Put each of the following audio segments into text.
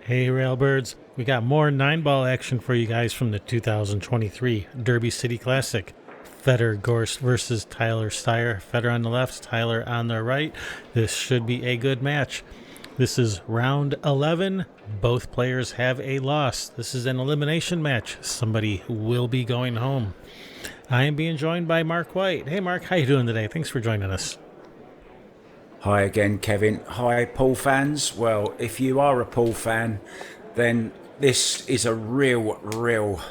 Hey, Railbirds. We got more 9-ball action for you guys from the 2023 Derby City Classic. Fedor Gorst versus Tyler Styer. Fedor on the left, Tyler on the right. This should be a good match. This is round 11. Both players have a loss. This is an elimination match. Somebody will be going home. I am being joined by Mark White. Hey, Mark, how you doing today? Thanks for joining us. Hi again, Kevin. Hi, Paul fans. Well, if you are a Paul fan, then this is a real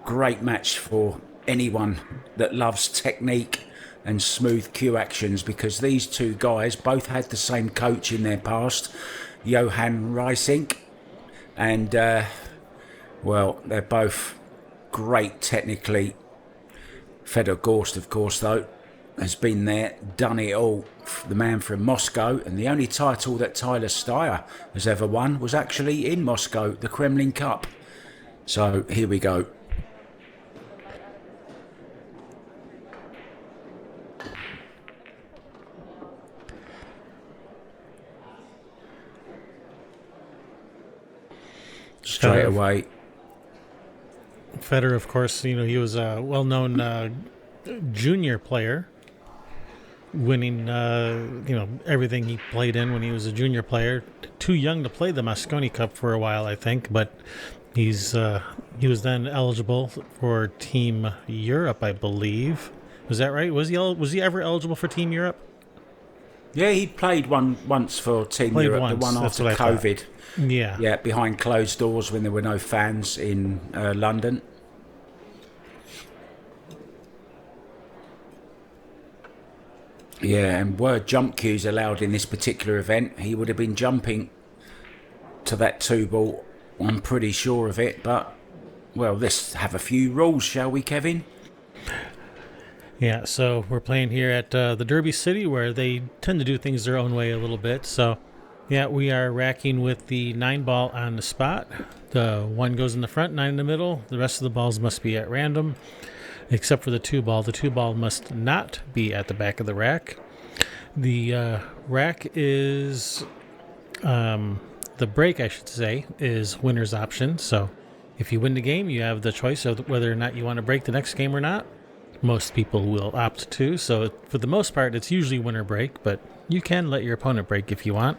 great match for anyone that loves technique and smooth cue actions, because these two guys both had the same coach in their past, Johan Reisink, and well, they're both great technically. Fedor Gorst, of course, though, has been there, done it all. The man from Moscow, and the only title that Tyler Styer has ever won was actually in Moscow, the Kremlin Cup. So here we go. Straight away. Fedor, of course, he was a well-known junior player, winning everything he played in when he was a junior player. Too young to play the Mosconi Cup for a while, I think, but he was then eligible for Team Europe, I believe. Was that right? Was he ever eligible for Team Europe? Yeah, he played once for Team Europe, the one after COVID. Yeah, behind closed doors when there were no fans in London. Yeah, and were jump cues allowed in this particular event, he would have been jumping to that 2-ball. I'm pretty sure of it, but, well, let's have a few rules, shall we, Kevin? Yeah, so we're playing here at the Derby City, where they tend to do things their own way a little bit. So, yeah, we are racking with the 9-ball on the spot. The 1 goes in the front, 9 in the middle. The rest of the balls must be at random, except for the 2-ball. The 2-ball must not be at the back of the rack. The rack is, the break, I should say, is winner's option. So if you win the game, you have the choice of whether or not you want to break the next game or not. Most people will opt to, so for the most part, it's usually winner break, but you can let your opponent break if you want.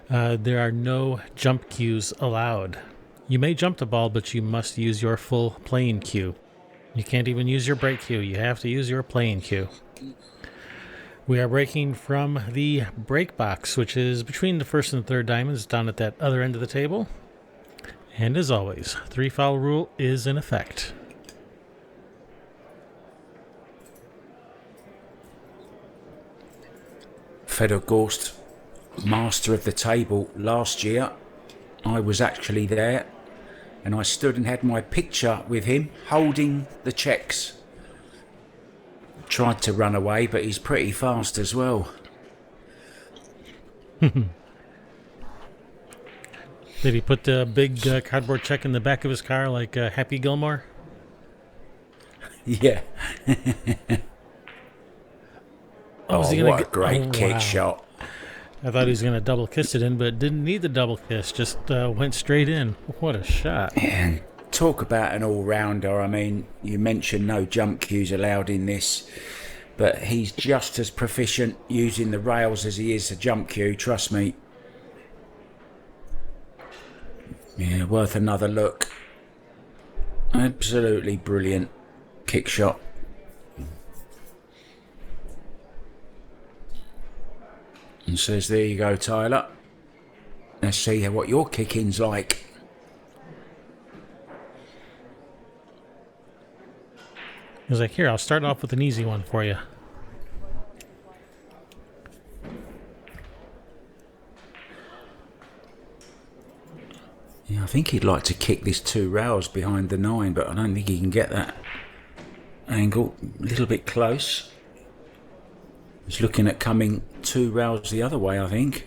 There are no jump cues allowed. You may jump the ball, but you must use your full playing cue. You can't even use your break cue. You have to use your playing cue. We are breaking from the break box, which is between the first and third diamonds down at that other end of the table. And as always, 3-foul rule is in effect. Fedor Gorst, master of the table last year. I was actually there, and I stood and had my picture with him holding the checks. Tried to run away, but he's pretty fast as well. Did he put the big cardboard check in the back of his car like Happy Gilmore? Yeah. What a great kick shot. I thought he was going to double kiss it in, but didn't need the double kiss. Just went straight in. What a shot. And talk about an all-rounder. I mean, you mentioned no jump cues allowed in this, but he's just as proficient using the rails as he is a jump cue, trust me. Yeah, worth another look. Absolutely brilliant kick shot. And says, there you go, Tyler. Let's see what your kicking's like. He was like, here, I'll start off with an easy one for you. Yeah, I think he'd like to kick this 2 rails behind the 9, but I don't think he can get that angle. A little bit close. He's looking at coming 2 rails the other way, I think.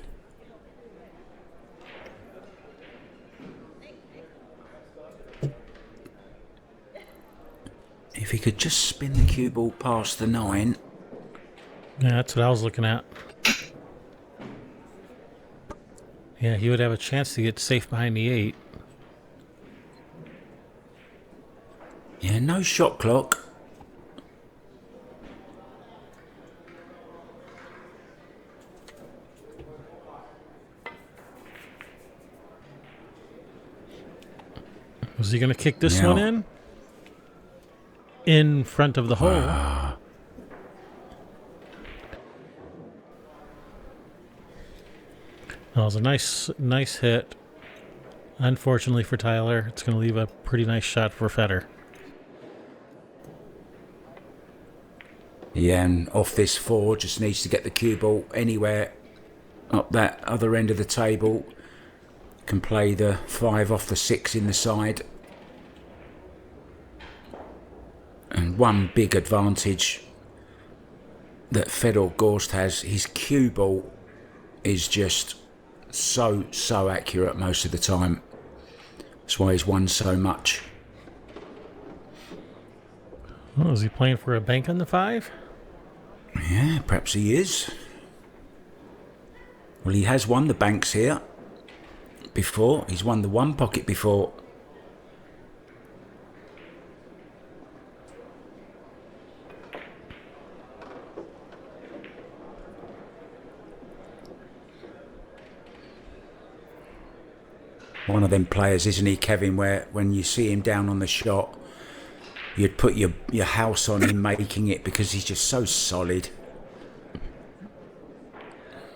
If he could just spin the cue ball past the 9. Yeah, that's what I was looking at. Yeah, he would have a chance to get safe behind the 8. Yeah, no shot clock. Was he going to kick this Now, one in? In front of the hole. That was a nice hit. Unfortunately for Tyler, it's going to leave a pretty nice shot for Fedor. yeah, and off this 4, just needs to get the cue ball anywhere up that other end of the table. Can play the 5 off the 6 in the side. And one big advantage that Fedor Gorst has, his cue ball is just so accurate most of the time. That's why he's won so much. Oh, is he playing for a bank on the 5? Yeah, perhaps he is. Well, he has won the banks here before. He's won the 1 pocket before. One of them players, isn't he, Kevin, where when you see him down on the shot, you'd put your house on him making it because he's just so solid.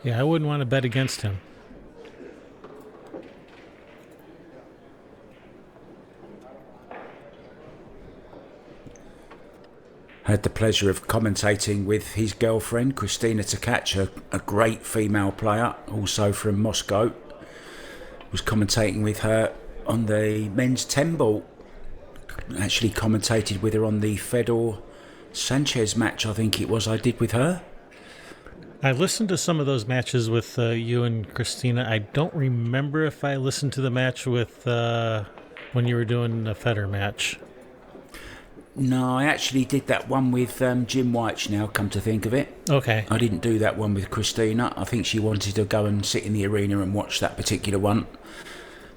Yeah, I wouldn't want to bet against him. Had the pleasure of commentating with his girlfriend, Christina Tkach, a great female player, also from Moscow. Was commentating with her on the men's 10 ball. Actually commentated with her on the Fedor Sanchez match, I think it was, I did with her. I listened to some of those matches with you and Christina. I don't remember if I listened to the match with when you were doing the Fedor match. No, I actually did that one with Jim White now, come to think of it. Okay. I didn't do that one with Christina. I think she wanted to go and sit in the arena and watch that particular one.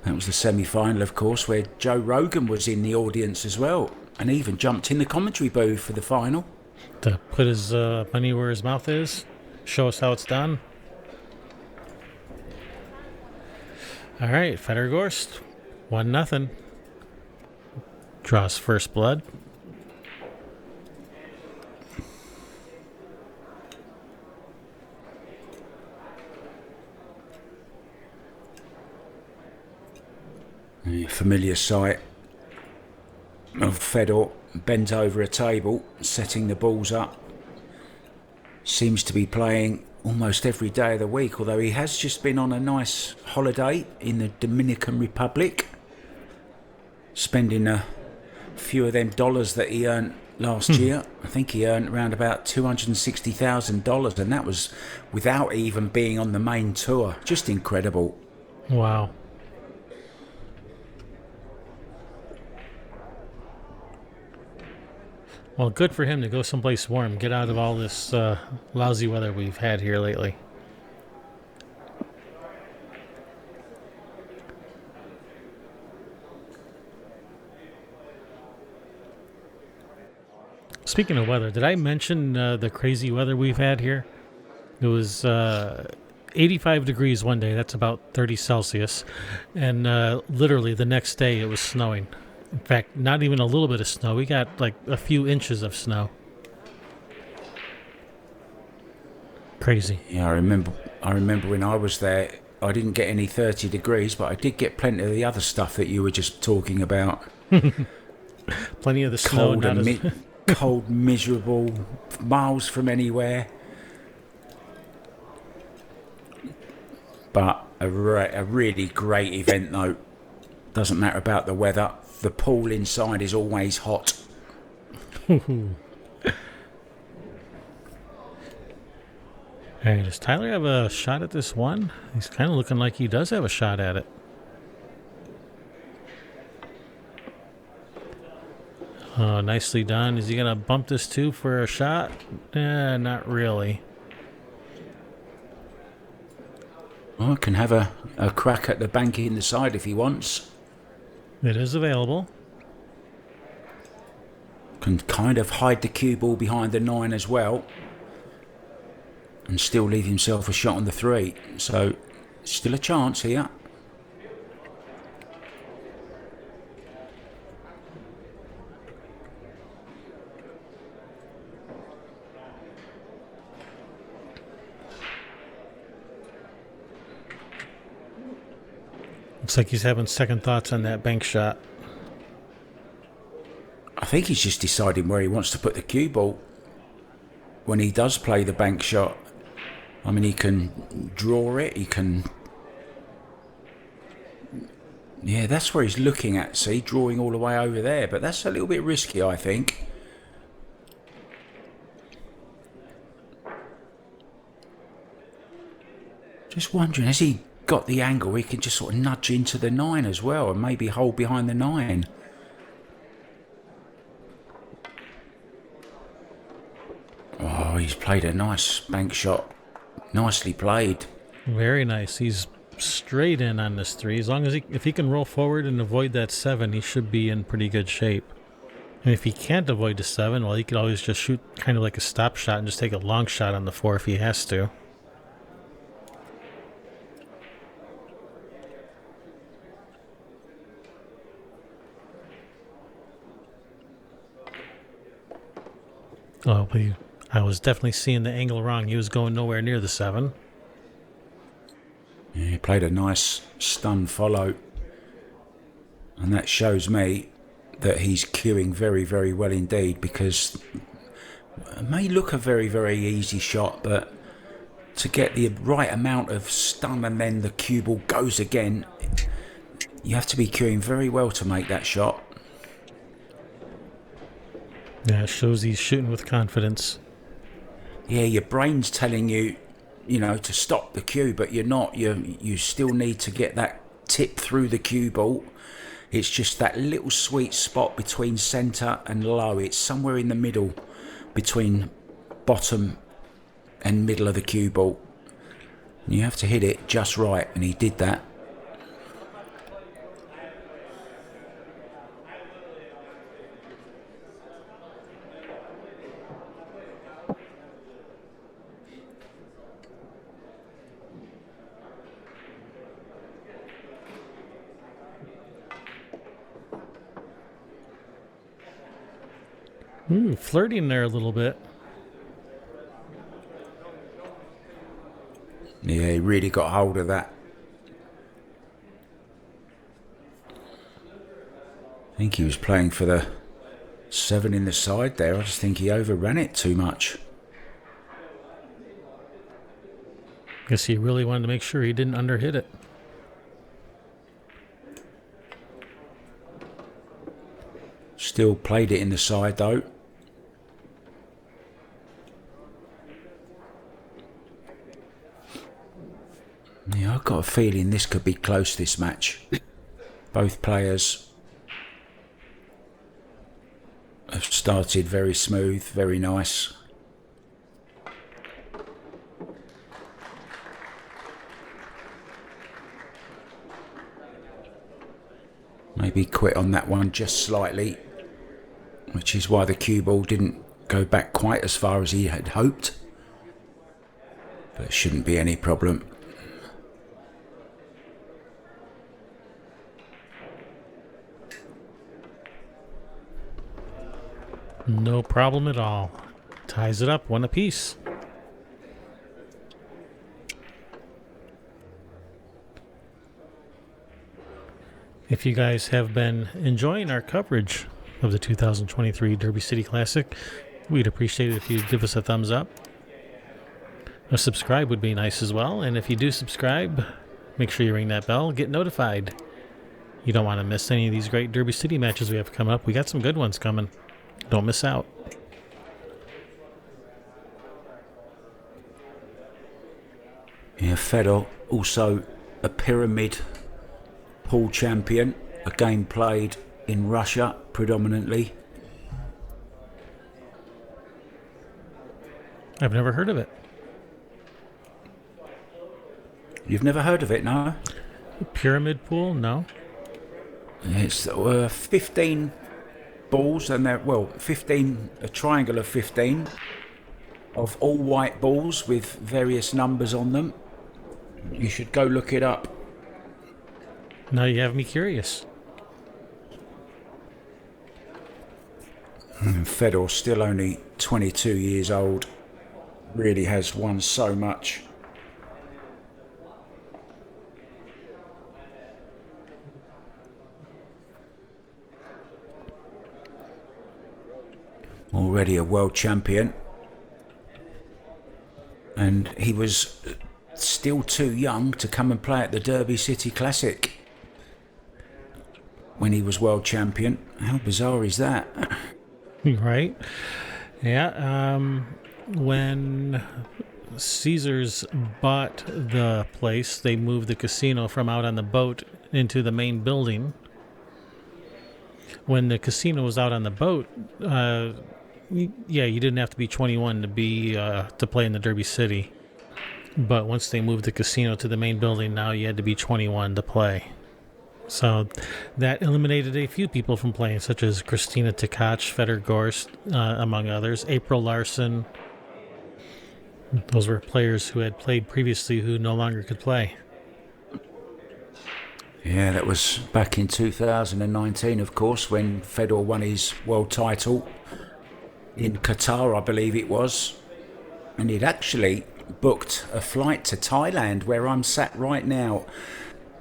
That was the semi-final, of course, where Joe Rogan was in the audience as well, and even jumped in the commentary booth for the final. To put his money where his mouth is, show us how it's done. All right, Fedor Gorst, 1-0. Draws first blood. A familiar sight of Fedor bent over a table, setting the balls up. Seems to be playing almost every day of the week, although he has just been on a nice holiday in the Dominican Republic, spending a few of them dollars that he earned last year. I think he earned around about $260,000, and that was without even being on the main tour. Just incredible. Wow. Well, good for him to go someplace warm, get out of all this lousy weather we've had here lately. Speaking of weather, did I mention the crazy weather we've had here? It was 85 degrees one day, that's about 30 Celsius, and literally the next day it was snowing. In fact, not even a little bit of snow. We got like a few inches of snow. Crazy. Yeah, I remember when I was there, I didn't get any 30 degrees, but I did get plenty of the other stuff that you were just talking about. Plenty of the snow. Cold, miserable, miles from anywhere. But a really great event, though. Doesn't matter about the weather. The pool inside is always hot. Hey, does Tyler have a shot at this one? He's kind of looking like he does have a shot at it. Oh, nicely done. Is he going to bump this too for a shot? Not really. I can have a crack at the banky in the side if he wants. It is available. Can kind of hide the cue ball behind the 9 as well. And still leave himself a shot on the 3. So, still a chance here. Looks like he's having second thoughts on that bank shot. I think he's just deciding where he wants to put the cue ball when he does play the bank shot. I mean, he can draw it, he can... Yeah, that's where he's looking at, see, drawing all the way over there. But that's a little bit risky, I think. Just wondering, has he got the angle? He can just sort of nudge into the 9 as well and maybe hold behind the 9. Oh, he's played a nice bank shot. Nicely played. Very nice. He's straight in on this 3. As long as if he can roll forward and avoid that 7, he should be in pretty good shape. And if he can't avoid the 7, well, he could always just shoot kind of like a stop shot and just take a long shot on the 4 if he has to. Oh, but I was definitely seeing the angle wrong. He was going nowhere near the 7. Yeah, he played a nice stun follow. And that shows me that he's cueing very, very well indeed, because it may look a very, very easy shot, but to get the right amount of stun and then the cue ball goes again, you have to be cueing very well to make that shot. Yeah, it shows he's shooting with confidence. Yeah, your brain's telling you, to stop the cue, but you're not. You still need to get that tip through the cue ball. It's just that little sweet spot between centre and low. It's somewhere in the middle between bottom and middle of the cue ball. You have to hit it just right, and he did that. Flirting there a little bit. Yeah, he really got hold of that. I think he was playing for the 7 in the side there. I just think he overran it too much. Guess he really wanted to make sure he didn't underhit it. Still played it in the side though. Yeah, I've got a feeling this could be close, this match. Both players have started very smooth, very nice. Maybe quit on that one just slightly, which is why the cue ball didn't go back quite as far as he had hoped. But it shouldn't be any problem. No problem at all. Ties it up 1 apiece. If you guys have been enjoying our coverage of the 2023 Derby City Classic, we'd appreciate it if you'd give us a thumbs up. A subscribe would be nice as well, and if you do subscribe, make sure you ring that bell, get notified. You don't want to miss any of these great Derby City matches we have coming up. We got some good ones coming. Don't miss out. Yeah, Fedor, also a pyramid pool champion, a game played in Russia predominantly. I've never heard of it. You've never heard of it, no? Pyramid pool? No. It's 15 balls, and they're, well, 15, a triangle of 15 of all white balls with various numbers on them. You should go look it up. Now you have me curious. Fedor's still only 22 years old. Really has won so much. Already a world champion. And he was still too young to come and play at the Derby City Classic when he was world champion. How bizarre is that? Right? Yeah. When Caesars bought the place, they moved the casino from out on the boat into the main building. When the casino was out on the boat, you didn't have to be 21 to play in the Derby City. But once they moved the casino to the main building, now you had to be 21 to play. So that eliminated a few people from playing, such as Christina Tkach, Fedor Gorst, among others, April Larson. Those were players who had played previously who no longer could play. Yeah, that was back in 2019, of course, when Fedor won his world title in Qatar, I believe it was. And he'd actually booked a flight to Thailand, where I'm sat right now,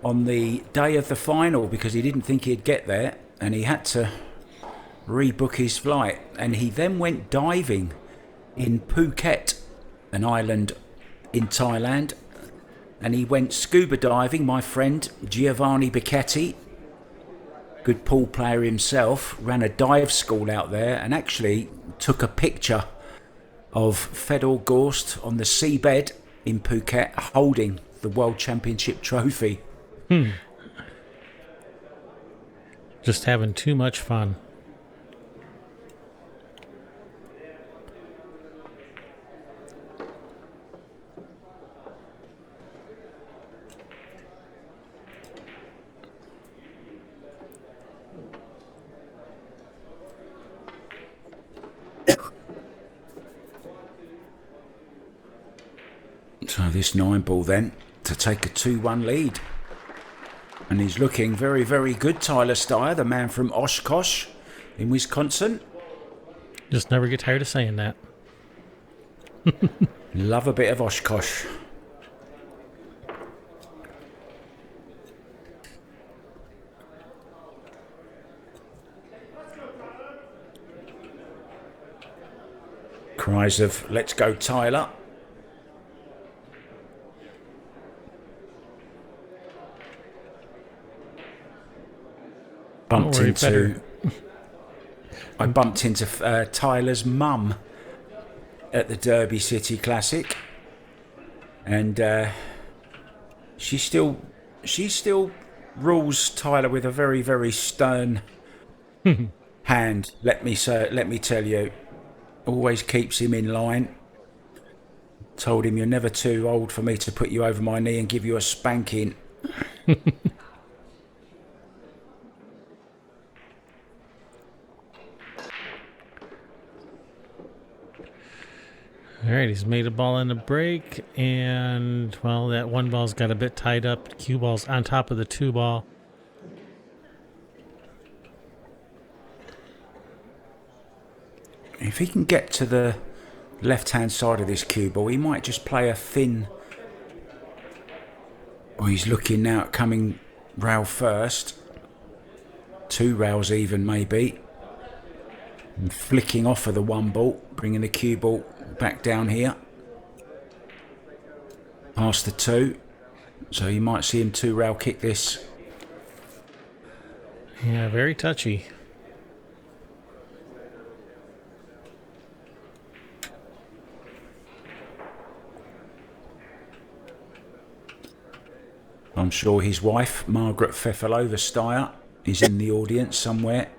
on the day of the final, because he didn't think he'd get there, and he had to rebook his flight. And he then went diving in Phuket, an island in Thailand, and he went scuba diving. My friend Giovanni Bicchetti, good pool player himself, ran a dive school out there and actually took a picture of Fedor Gorst on the seabed in Phuket holding the World Championship trophy. Just having too much fun. So this 9-ball then to take a 2-1 lead. And he's looking very, very good, Tyler Styer, the man from Oshkosh in Wisconsin. Just never get tired of saying that. Love a bit of Oshkosh. Cries of "Let's go, Tyler." I bumped into Tyler's mum at the Derby City Classic, and she still rules Tyler with a very, very stern hand. Let me tell you, always keeps him in line. Told him, "You're never too old for me to put you over my knee and give you a spanking." All right, he's made a ball in the break, and, well, that one ball's got a bit tied up. Cue ball's on top of the 2-ball. If he can get to the left-hand side of this cue ball, he might just play a thin... Well, he's looking now at coming rail first. 2 rails even, maybe. And flicking off of the 1 ball, bringing the cue ball back down here. Past the 2. So you might see him 2 rail kick this. Yeah, very touchy. I'm sure his wife, Margaret Fefalova Styer, is in the audience somewhere.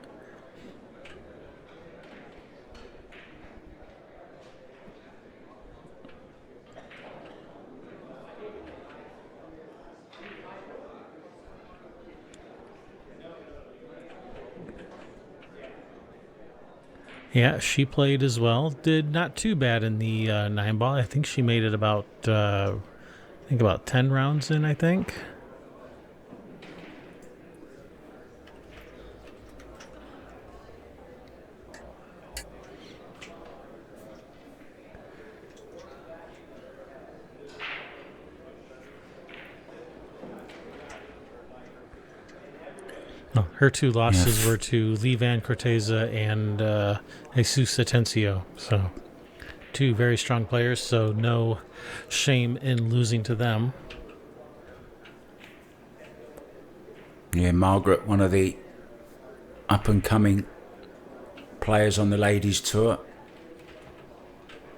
Yeah, she played as well. Did not too bad in the 9 ball. I think she made it about, about 10 rounds in, I think. Oh, her two losses were to Lee Van Corteza and Jesus Atencio. So, two very strong players, so no shame in losing to them. Yeah, Margaret, one of the up-and-coming players on the ladies' tour,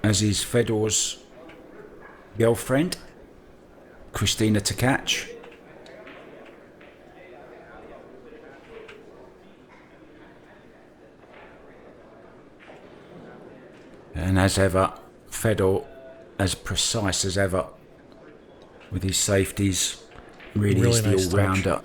as is Fedor's girlfriend, Christina Tkach. And as ever, Fedor as precise as ever with his safeties. Really is the nice all-rounder.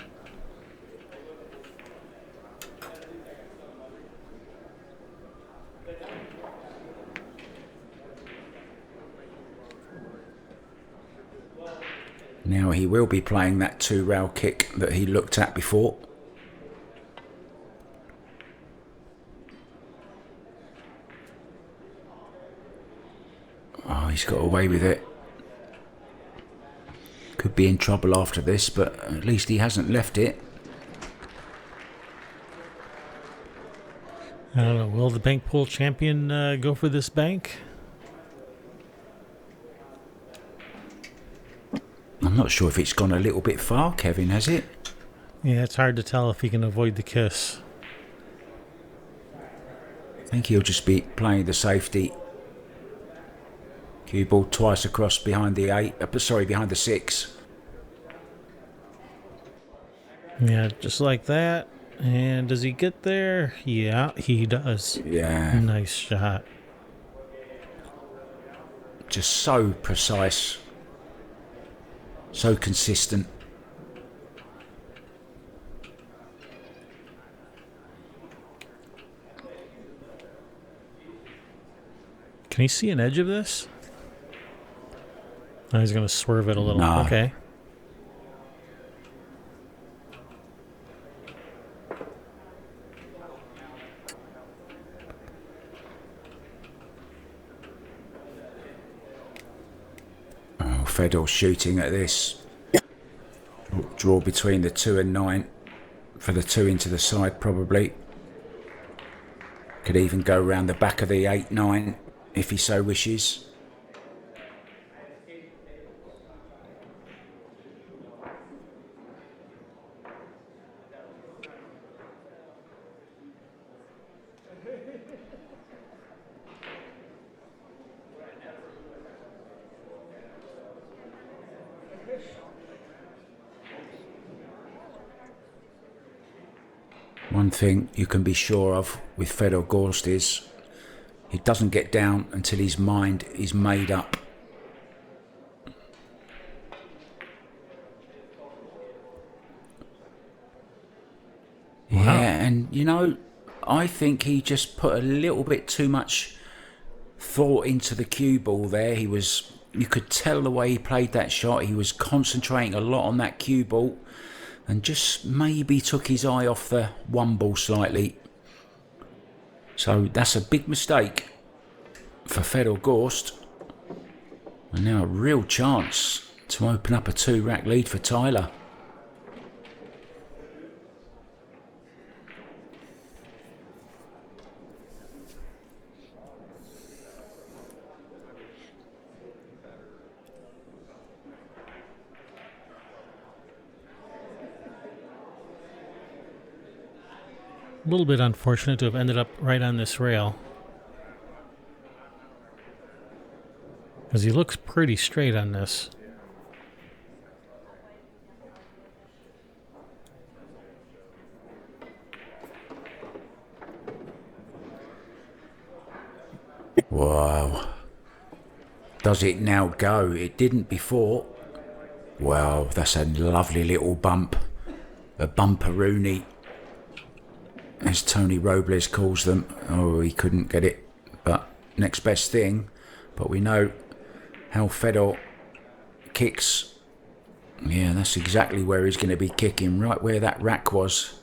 Now he will be playing that 2-rail kick that he looked at before. Oh, he's got away with it. Could be in trouble after this, but at least he hasn't left it. I don't know. Will the bank pool champion go for this bank? I'm not sure if it's gone a little bit far, Kevin, has it? Yeah, it's hard to tell if he can avoid the kiss. I think he'll just be playing the safety. Cue ball twice across behind the behind the 6. Yeah, just like that. And does he get there? Yeah, he does. Yeah. Nice shot. Just so precise. So consistent. Can he see an edge of this? Oh, he's going to swerve it a little. No. Okay. Oh, Fedor shooting at this. Draw between the 2 and 9. For the 2 into the side, probably. Could even go around the back of the 8-9 if he so wishes. One thing you can be sure of with Fedor Gorst is he doesn't get down until his mind is made up. Wow. Yeah, and you know, I think he just put a little bit too much thought into the cue ball there. You could tell the way he played that shot. He was concentrating a lot on that cue ball and just maybe took his eye off the 1 ball slightly. So that's a big mistake for Fedor Gorst. And now a real chance to open up a 2-rack lead for Tyler. A little bit unfortunate to have ended up right on this rail. Because he looks pretty straight on this. Wow. Does it now go? It didn't before. Wow, that's a lovely little bump. A bumperoonie. as Tony Robles calls them. Oh, he couldn't get it, but next best thing. But we know how Fedor kicks. Yeah, that's exactly where he's going to be kicking, right where that rack was.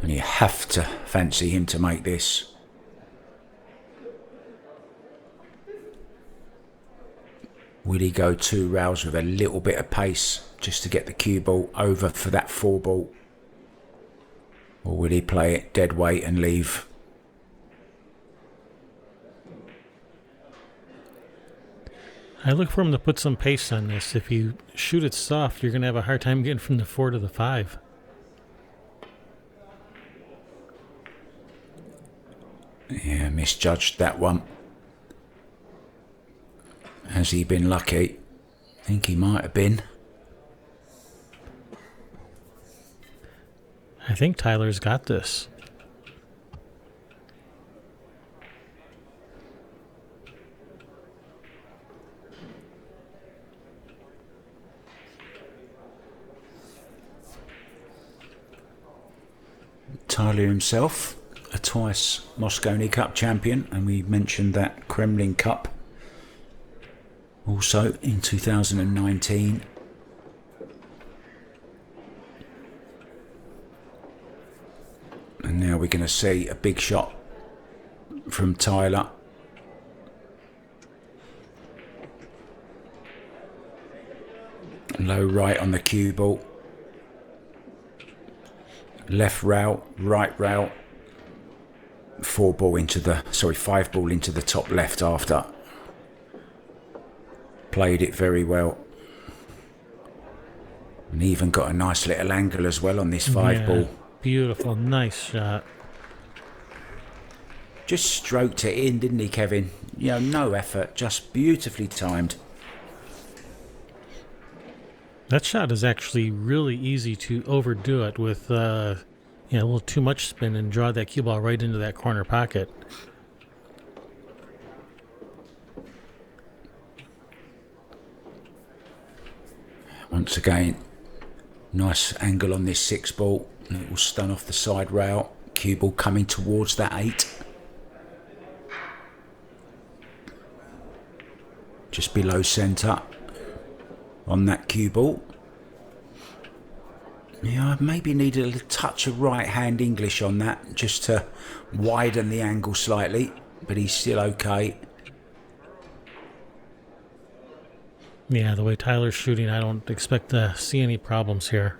And you have to fancy him to make this. Will he go 2 rails with a little bit of pace just to get the cue ball over for that 4 ball? Or will he play it dead weight and leave? I look for him to put some pace on this. If you shoot it soft, you're going to have a hard time getting from the 4 to the 5. Yeah, misjudged that one. Has he been lucky? I think he might have been. I think Tyler's got this. Tyler himself, a twice Moscone Cup champion, and we mentioned that Kremlin Cup also in 2019. And now we're going to see a big shot from Tyler. Low right on the cue ball. Left rail, right rail. 5 ball into the top left after. Played it very well. And even got a nice little angle as well on this 5 ball. Beautiful, nice shot. Just stroked it in, didn't he, Kevin? You know, no effort, just beautifully timed. That shot is actually really easy to overdo it with a little too much spin and draw that cue ball right into that corner pocket. Once again, nice angle on this 6 ball. And it will stun off the side rail. Cue ball coming towards that 8. Just below centre on that cue ball. Yeah, I maybe need a touch of right hand English on that just to widen the angle slightly, but he's still okay. Yeah, the way Tyler's shooting, I don't expect to see any problems here.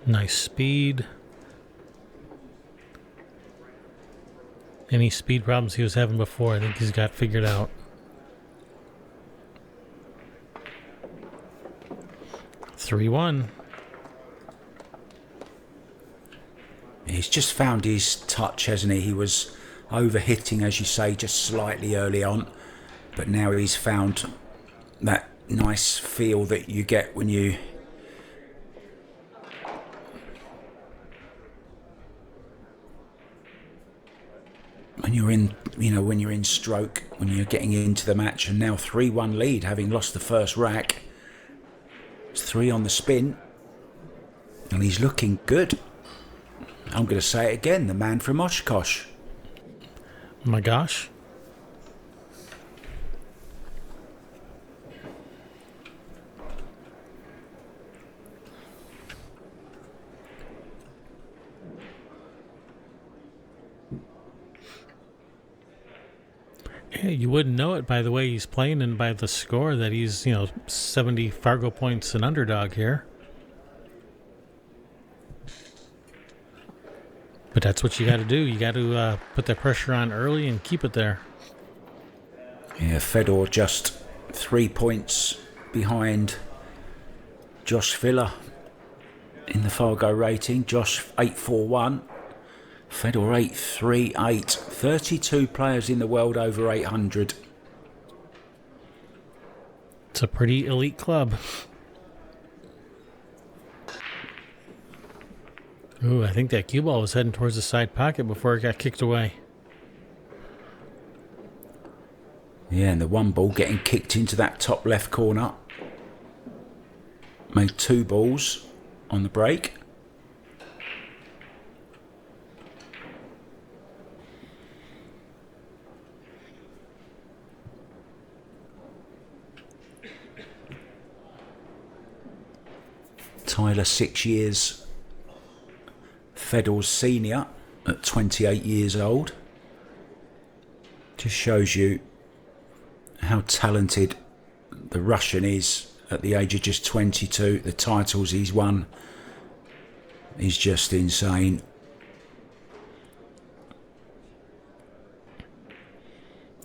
Nice speed. Any speed problems he was having before, I think he's got figured out. Three one. He's just found his touch, hasn't he? He was over-hitting, as you say, just slightly early on. But now he's found that nice feel that you get when you're in, when you're in stroke, when you're getting into the match. And now 3-1 lead, having lost the first rack. It's 3 on the spin. And he's looking good. I'm going to say it again, the man from Oshkosh. My gosh. Yeah, you wouldn't know it by the way he's playing and by the score that he's, 70 Fargo points an underdog here. But that's what you got to do. You got to put that pressure on early and keep it there. Yeah, Fedor just 3 points behind Josh Villa in the Fargo rating. Josh 841. Fedor 838. 32 players in the world over 800. It's a pretty elite club. Ooh, I think that cue ball was heading towards the side pocket before it got kicked away. Yeah, and the one ball getting kicked into that top left corner. Made 2 balls on the break. Tyler, 6 years. Fedor's senior at 28 years old. Just shows you how talented the Russian is at the age of just 22. The titles he's won is just insane.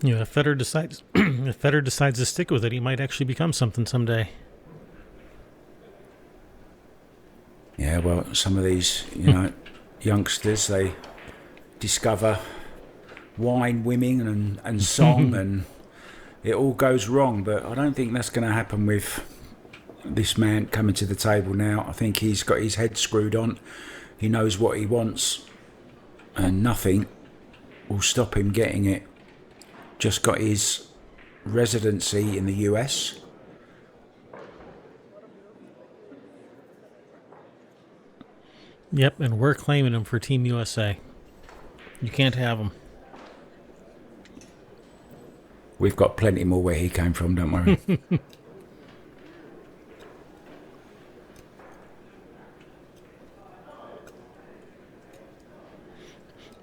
You know, if Fedor decides to stick with it, he might actually become something someday. Yeah, well, some of these, youngsters, they discover wine, women and song and it all goes wrong. But I don't think that's going to happen with this man coming to the table now. I think he's got his head screwed on. He knows what he wants and nothing will stop him getting it. Just got his residency in the US. Yep, and we're claiming him for Team USA. You can't have him. We've got plenty more where he came from, don't worry.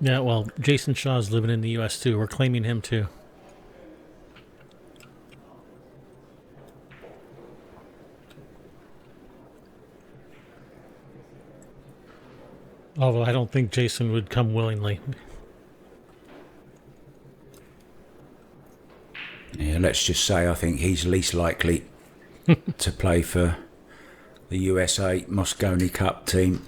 Yeah, well, Jason Shaw's living in the US too. We're claiming him too. Although I don't think Jason would come willingly. Yeah, let's just say I think he's least likely to play for the USA Mosconi Cup team.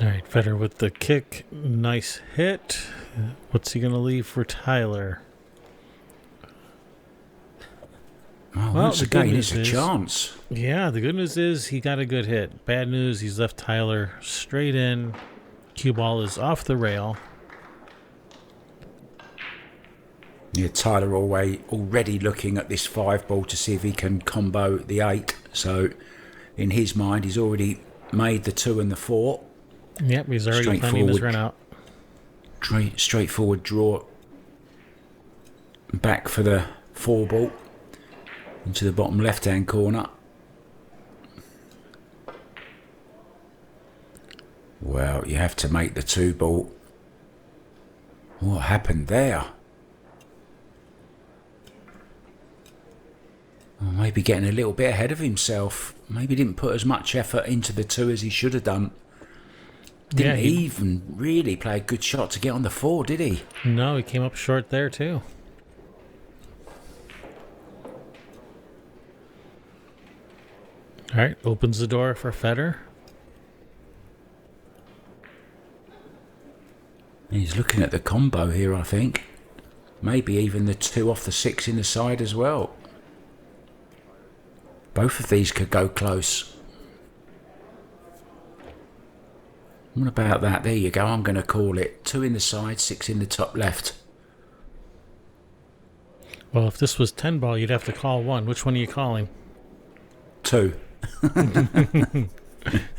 All right, Fedor with the kick. Nice hit. What's he going to leave for Tyler? Oh, well, once again, it's a chance. Yeah, the good news is he got a good hit. Bad news, he's left Tyler straight in. Cue ball is off the rail. Yeah, Tyler already looking at this 5 ball to see if he can combo the 8. So, in his mind, he's already made the 2 and the 4. Yep, he's already planning his run out. Straightforward draw. Back for the 4 ball. Into the bottom left-hand corner. Well, you have to make the 2 ball. What happened there? Well, maybe getting a little bit ahead of himself. Maybe didn't put as much effort into the 2 as he should have done. Didn't even really play a good shot to get on the 4, did he? No, he came up short there too. All right, opens the door for Fedor. He's looking at the combo here, I think. Maybe even the 2 off the 6 in the side as well. Both of these could go close. What about that? There you go. I'm going to call it 2 in the side, 6 in the top left. Well, if this was 10 ball, you'd have to call 1. Which one are you calling? 2.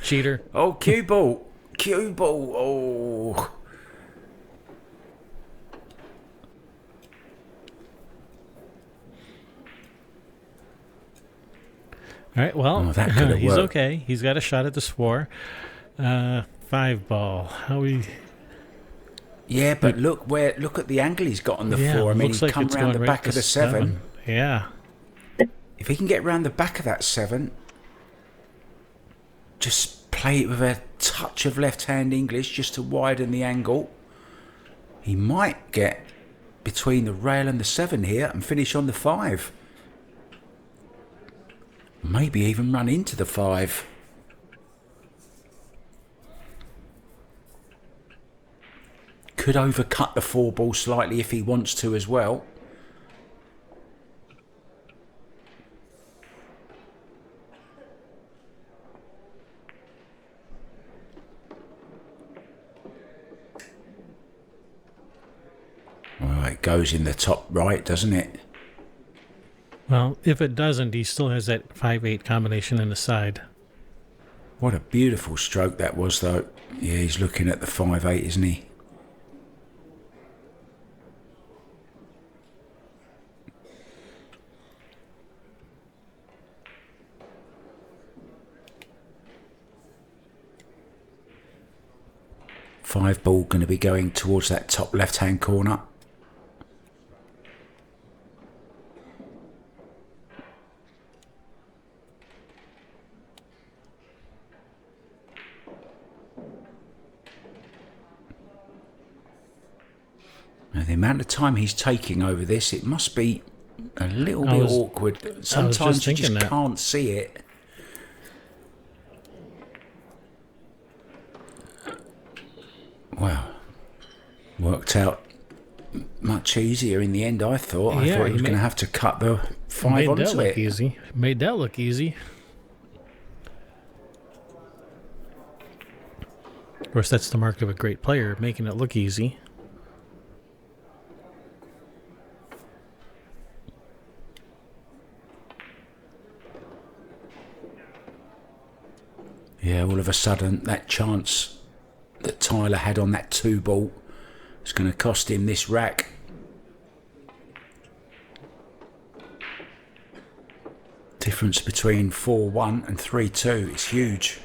Cheater. Oh, cue ball. Cue ball. Oh. All right, well, he's okay. He's got a shot at the 4. 5 ball. How we... Yeah, but look at the angle he's got on the 4. I mean, he's come round the back of the 7. Yeah. If he can get round the back of that 7, just play it with a touch of left-hand English just to widen the angle, he might get between the rail and the 7 here and finish on the 5. Maybe even run into the 5. Could overcut the 4 ball slightly if he wants to as well. it goes in the top right, doesn't it? Well, if it doesn't, he still has that 5-8 combination in the side. What a beautiful stroke that was, though. Yeah, he's looking at the 5-8, isn't he? Five ball going to be going towards that top left-hand corner. Now, the amount of time he's taking over this, it must be a little bit awkward. Sometimes you just can't see it. Wow. Worked out much easier in the end, I thought. I thought he was going to have to cut the 5 onto it. Made that look easy. Of course, that's the mark of a great player, making it look easy. Yeah, all of a sudden, that chance that Tyler had on that 2 ball is going to cost him this rack. Difference between 4-1 and 3-2 is huge.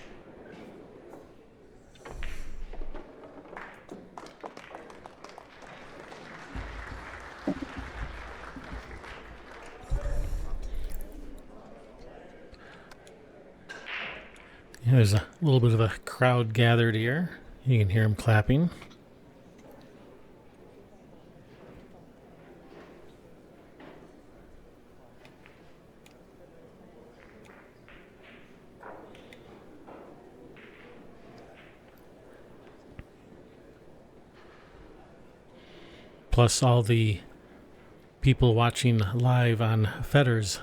Yeah, there's a little bit of a crowd gathered here. You can hear them clapping. Plus all the people watching live on Fedor's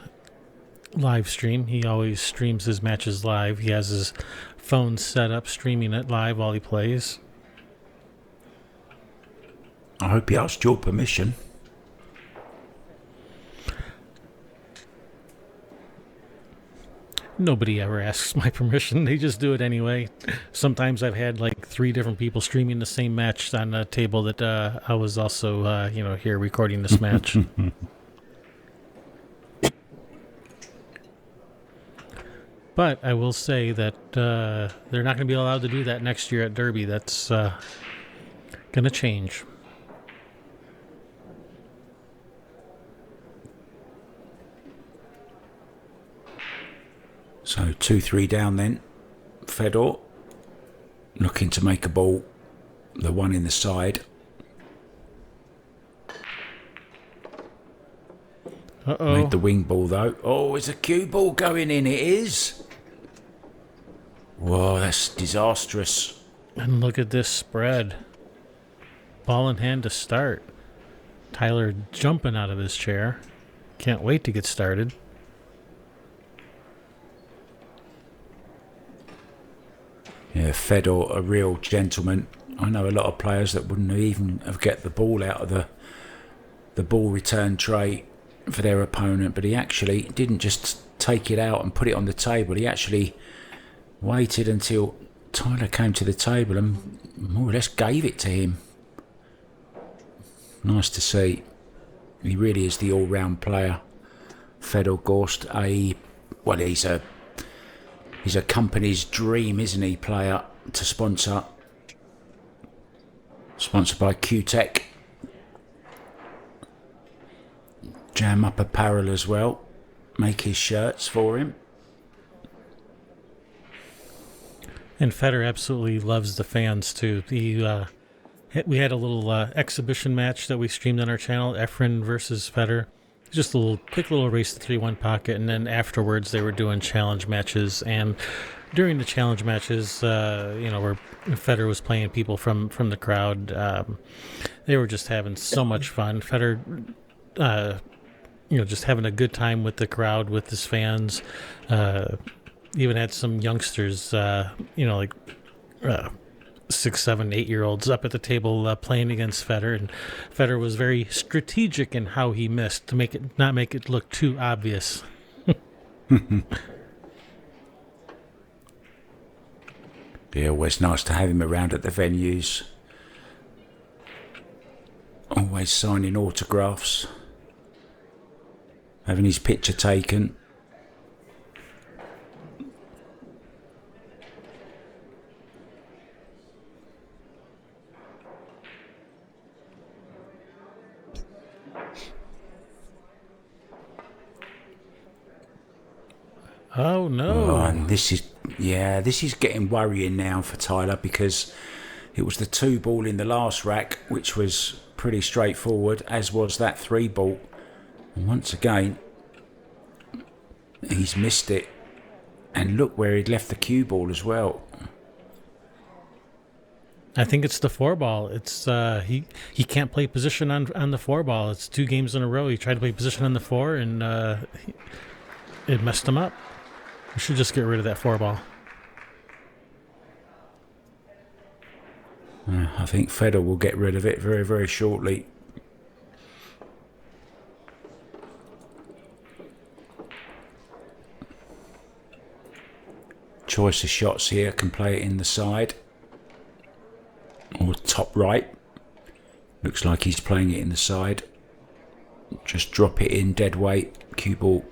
live stream. He always streams his matches live. He has his phone set up, streaming it live while he plays. I hope he asked your permission. Nobody ever asks my permission. They just do it anyway. Sometimes I've had like 3 different people streaming the same match on a table that I was also, here recording this match. But I will say that they're not going to be allowed to do that next year at Derby. That's going to change. So 2-3 down then. Fedor looking to make a ball. The one in the side. Uh-oh. Made the wing ball though. Oh, it's a cue ball going in. It is. Whoa, that's disastrous. And look at this spread. Ball in hand to start. Tyler jumping out of his chair. Can't wait to get started. Yeah, Fedor, a real gentleman. I know a lot of players that wouldn't even have get the ball out of the ball return tray for their opponent, but he actually didn't just take it out and put it on the table. He actually waited until Tyler came to the table and more or less gave it to him. Nice to see. He really is the all-round player. Fedor Gorst, he's a company's dream, isn't he, player to sponsor. Sponsored by Q-Tech. Jam Up Apparel as well. Make his shirts for him. And Fedor absolutely loves the fans too. We had a little exhibition match that we streamed on our channel, Efren versus Fedor. Just a quick little race to 3-1 pocket, and then afterwards they were doing challenge matches. And during the challenge matches, where Fedor was playing people from the crowd, they were just having so much fun. Fedor, just having a good time with the crowd, with his fans. Even had some youngsters, 6, 7, 8-year-olds up at the table playing against Fedor, and Fedor was very strategic in how he missed to not make it look too obvious. Yeah, always nice to have him around at the venues. Always signing autographs, having his picture taken. Oh no! Oh, and this is getting worrying now for Tyler, because it was the 2-ball in the last rack, which was pretty straightforward, as was that 3-ball. And once again, he's missed it. And look where he'd left the cue ball as well. I think it's the 4-ball. It's he can't play position on the 4-ball. It's 2 games in a row. He tried to play position on the 4, and it messed him up. We should just get rid of that 4-ball. I think Fedor will get rid of it very, very shortly. Choice of shots here, can play it in the side or top right. Looks like he's playing it in the side. Just drop it in dead weight. Cue ball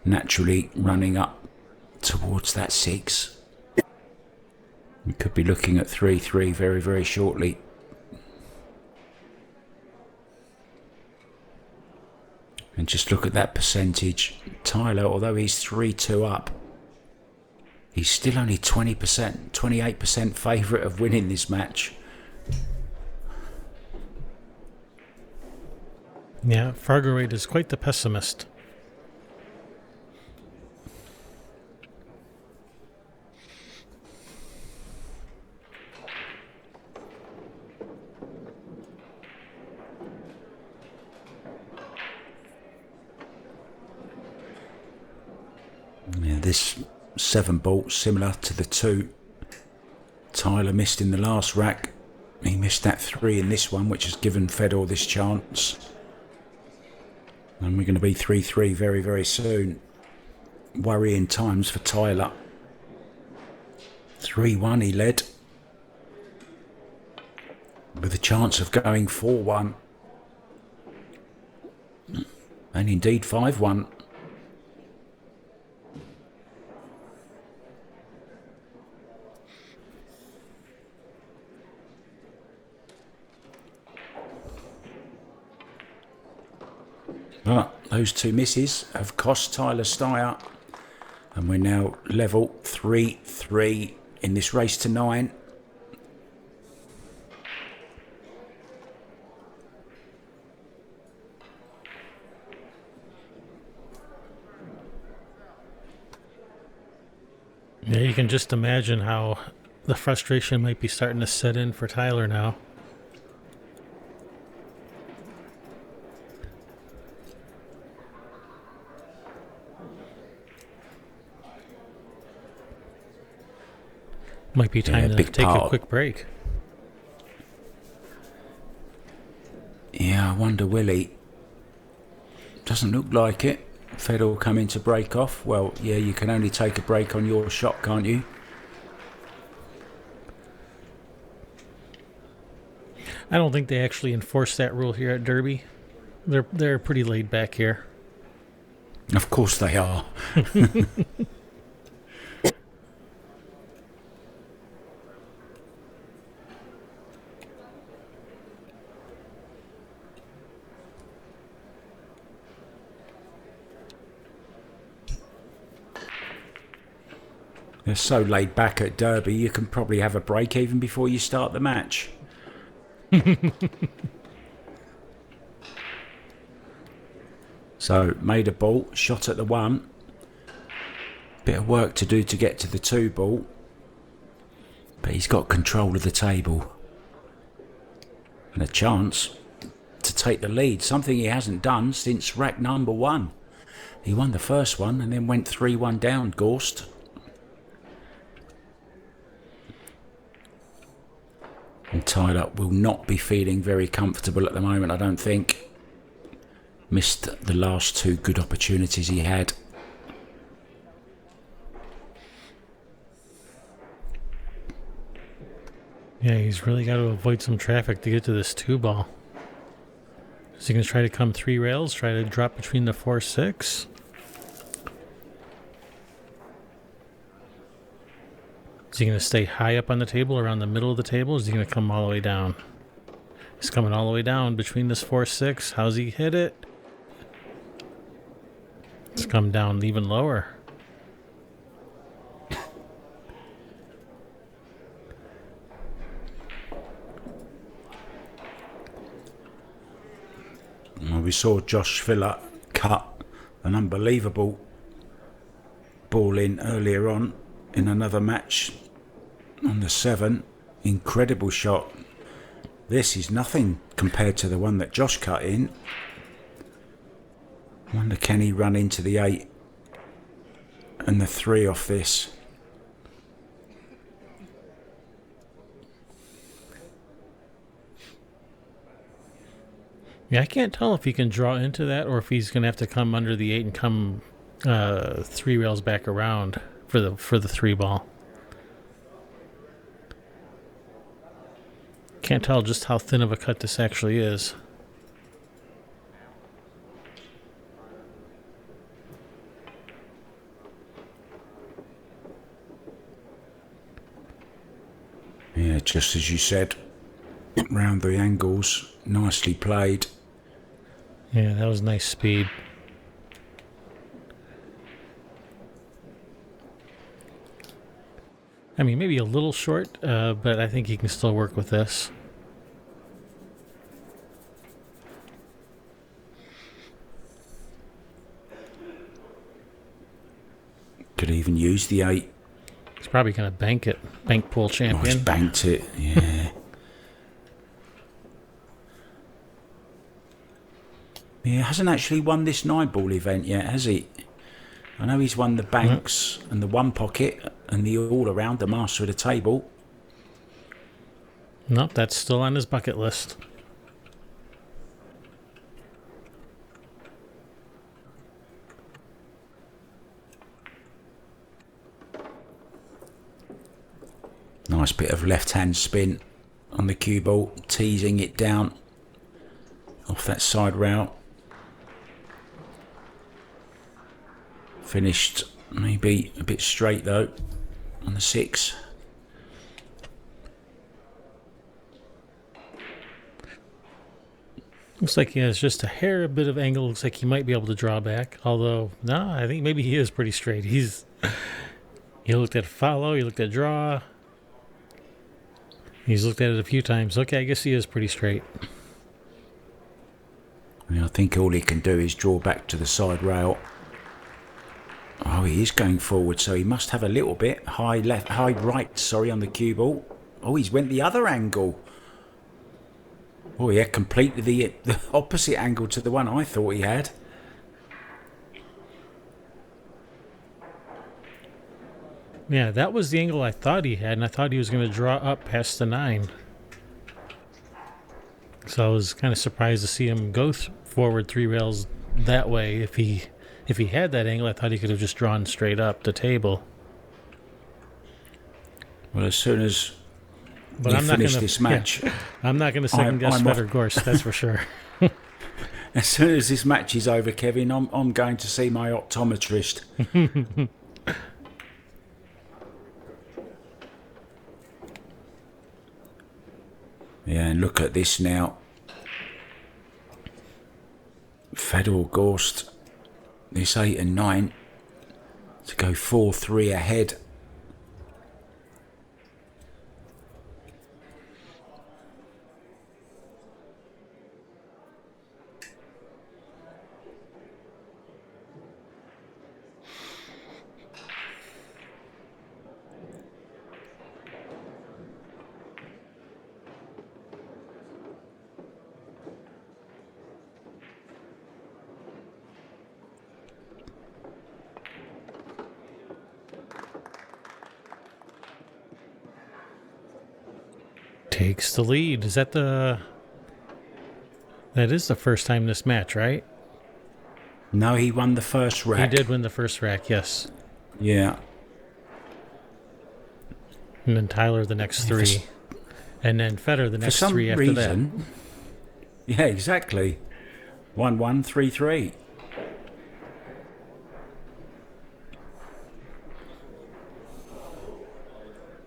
naturally running up towards that 6. We could be looking at 3-3 very, very shortly. And just look at that percentage. Tyler, although he's 3-2 up, he's still only 20%, 28% favourite of winning this match. Yeah, Fargerwade is quite the pessimist. Yeah, this 7-ball, similar to the 2 Tyler missed in the last rack. He missed that 3 in this one, which has given Fedor this chance. And we're going to be 3-3 very, very soon. Worrying times for Tyler. 3-1 he led, with a chance of going 4-1. And indeed 5-1. But those 2 misses have cost Tyler Styer, and we're now level 3-3 in this race to 9. Yeah, you can just imagine how the frustration might be starting to set in for Tyler now. Might be time to take a quick break. Yeah, I wonder, will he? Doesn't look like it. Fedor coming to break off. Well, yeah, you can only take a break on your shot, can't you? I don't think they actually enforce that rule here at Derby. They're pretty laid back here. Of course they are. They're so laid back at Derby, you can probably have a break even before you start the match. So, made a ball, shot at the 1. Bit of work to do to get to the 2-ball. But he's got control of the table. And a chance to take the lead, something he hasn't done since rack number 1. He won the first one and then went 3-1 down, Gorst. And tied up will not be feeling very comfortable at the moment, I don't think. Missed the last two good opportunities he had. Yeah, he's really got to avoid some traffic to get to this 2-ball. Is he going to try to come 3 rails, try to drop between the 4-6? Is he going to stay high up on the table, around the middle of the table? Or is he going to come all the way down? He's coming all the way down between this 4-6. How's he hit it? It's come down even lower. Well, we saw Josh Filler cut an unbelievable ball in earlier on in another match on the 7. Incredible shot. This is nothing compared to the one that Josh cut in. I wonder, can he run into the 8 and the 3 off this? Yeah, I can't tell if he can draw into that or if he's going to have to come under the 8 and come 3 rails back around for the 3-ball. Can't tell just how thin of a cut this actually is. Yeah, just as you said, round the angles, nicely played. Yeah, that was nice speed. I mean, maybe a little short, but I think he can still work with this. Could even use the 8. He's probably going to bank it. Bank pool Oh, champion. he's banked it, yeah. Yeah, hasn't actually won this 9-ball event yet, has he? I know he's won the banks and the 1 pocket and the all-around, the master of the table. Nope, that's still on his bucket list. Nice bit of left-hand spin on the cue ball, teasing it down off that side rail. Finished maybe a bit straight though on the 6. Looks like he has just a hair, a bit of angle. Looks like he might be able to draw back. Although, no, I think maybe he is pretty straight. He looked at follow, he looked at draw. He's looked at it a few times. Okay, I guess he is pretty straight. I think all he can do is draw back to the side rail. Oh, he is going forward, so he must have a little bit high right, on the cue ball. Oh, he's went the other angle. Oh, yeah, completely the opposite angle to the one I thought he had. Yeah, that was the angle I thought he had, and I thought he was going to draw up past the 9. So I was kind of surprised to see him go forward 3 rails that way. If he had that angle, I thought he could have just drawn straight up the table. Well, as soon as we finish this match... Yeah, I'm not going to second-guess Fedor Gorst, that's for sure. As soon as this match is over, Kevin, I'm going to see my optometrist. Yeah, and look at this now. Fedor Gorst, this 8 and 9, to go 4-3 ahead. takes the lead. Is that the... That is the first time this match, right? No, he won the first rack. He did win the first rack, yes. Yeah. And then Tyler the next three. And then Fedor the next three after that. Yeah, exactly. 1-1, 3-3.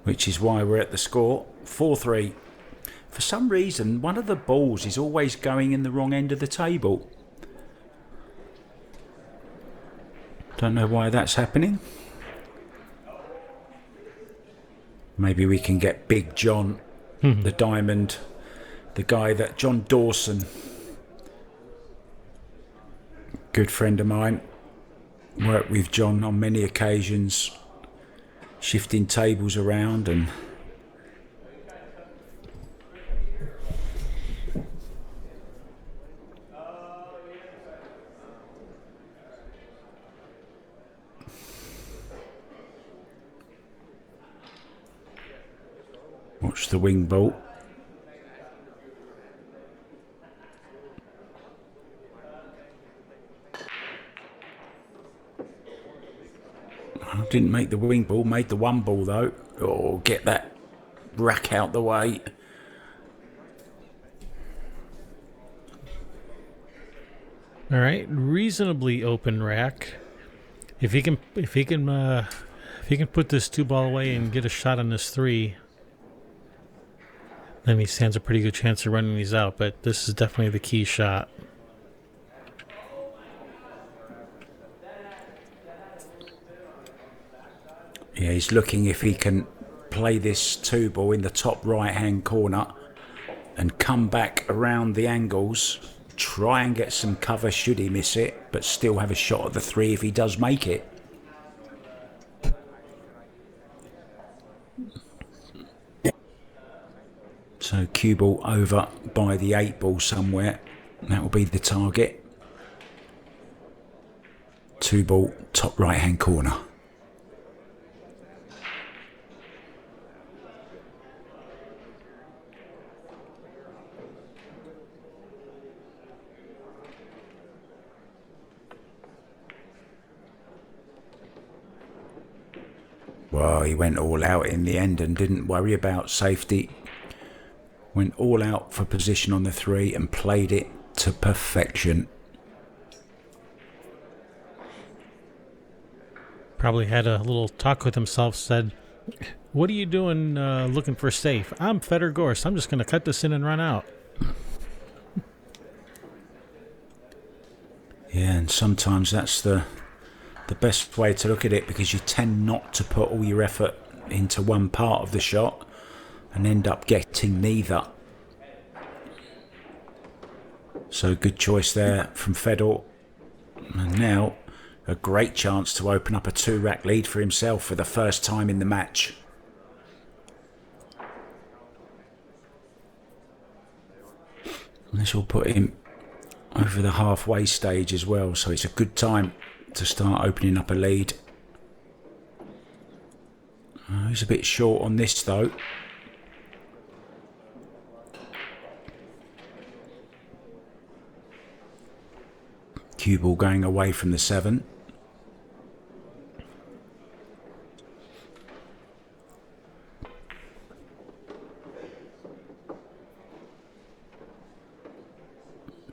Which is why we're at the score 4-3. For some reason, one of the balls is always going in the wrong end of the table. Don't know why that's happening. Maybe we can get Big John, the diamond, the guy that John Dawson, good friend of mine, worked with John on many occasions, shifting tables around and watch the wing ball. I didn't make the wing ball, made the one ball though. Oh, get that rack out the way. All right, reasonably open rack. If he can put this 2-ball away and get a shot on this 3, then he stands a pretty good chance of running these out. But this is definitely the key shot. Yeah, he's looking if he can play this 2-ball in the top right-hand corner and come back around the angles, try and get some cover should he miss it, but still have a shot at the 3 if he does make it. So cue ball over by the 8-ball somewhere. That will be the target. 2-ball, top right-hand corner. Well, he went all out in the end and didn't worry about safety. Went all out for position on the 3 and played it to perfection. Probably had a little talk with himself, said, "What are you doing looking for safe? I'm Fedor Gorst. I'm just going to cut this in and run out." Yeah, and sometimes that's the best way to look at it, because you tend not to put all your effort into one part of the shot and end up getting neither. So good choice there from Fedor. And now a great chance to open up a 2-rack lead for himself for the first time in the match. And this will put him over the halfway stage as well, so it's a good time to start opening up a lead. He's a bit short on this though. Cue ball going away from the 7.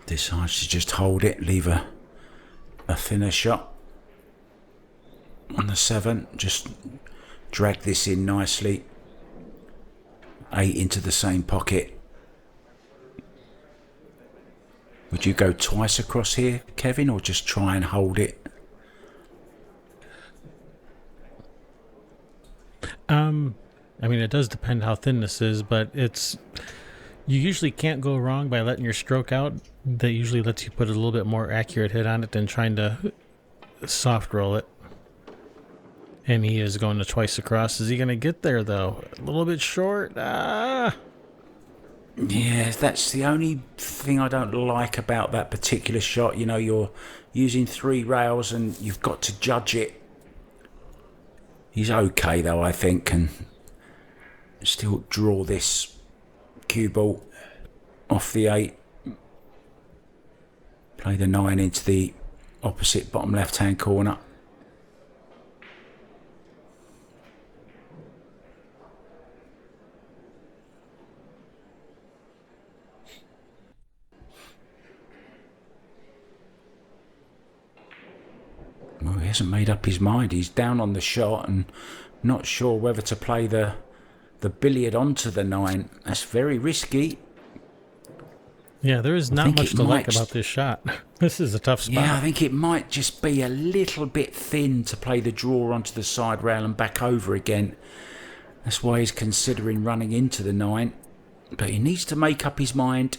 Decides to just hold it, leave a thinner shot on the 7. Just drag this in nicely. 8 into the same pocket. Would you go twice across here, Kevin, or just try and hold it? I mean, it does depend how thin this is, but you usually can't go wrong by letting your stroke out. That usually lets you put a little bit more accurate hit on it than trying to soft roll it. And he is going to twice across. Is he going to get there, though? A little bit short. Yeah, that's the only thing I don't like about that particular shot. You know, you're using 3 rails and you've got to judge it. He's okay, though, I think, and still draw this cue ball off the 8. Play the 9 into the opposite bottom left-hand corner. Well, he hasn't made up his mind. He's down on the shot and not sure whether to play the billiard onto the 9. That's very risky. Yeah, there is not much to like about this shot. This is a tough spot. Yeah, I think it might just be a little bit thin to play the draw onto the side rail and back over again. That's why he's considering running into the 9. But he needs to make up his mind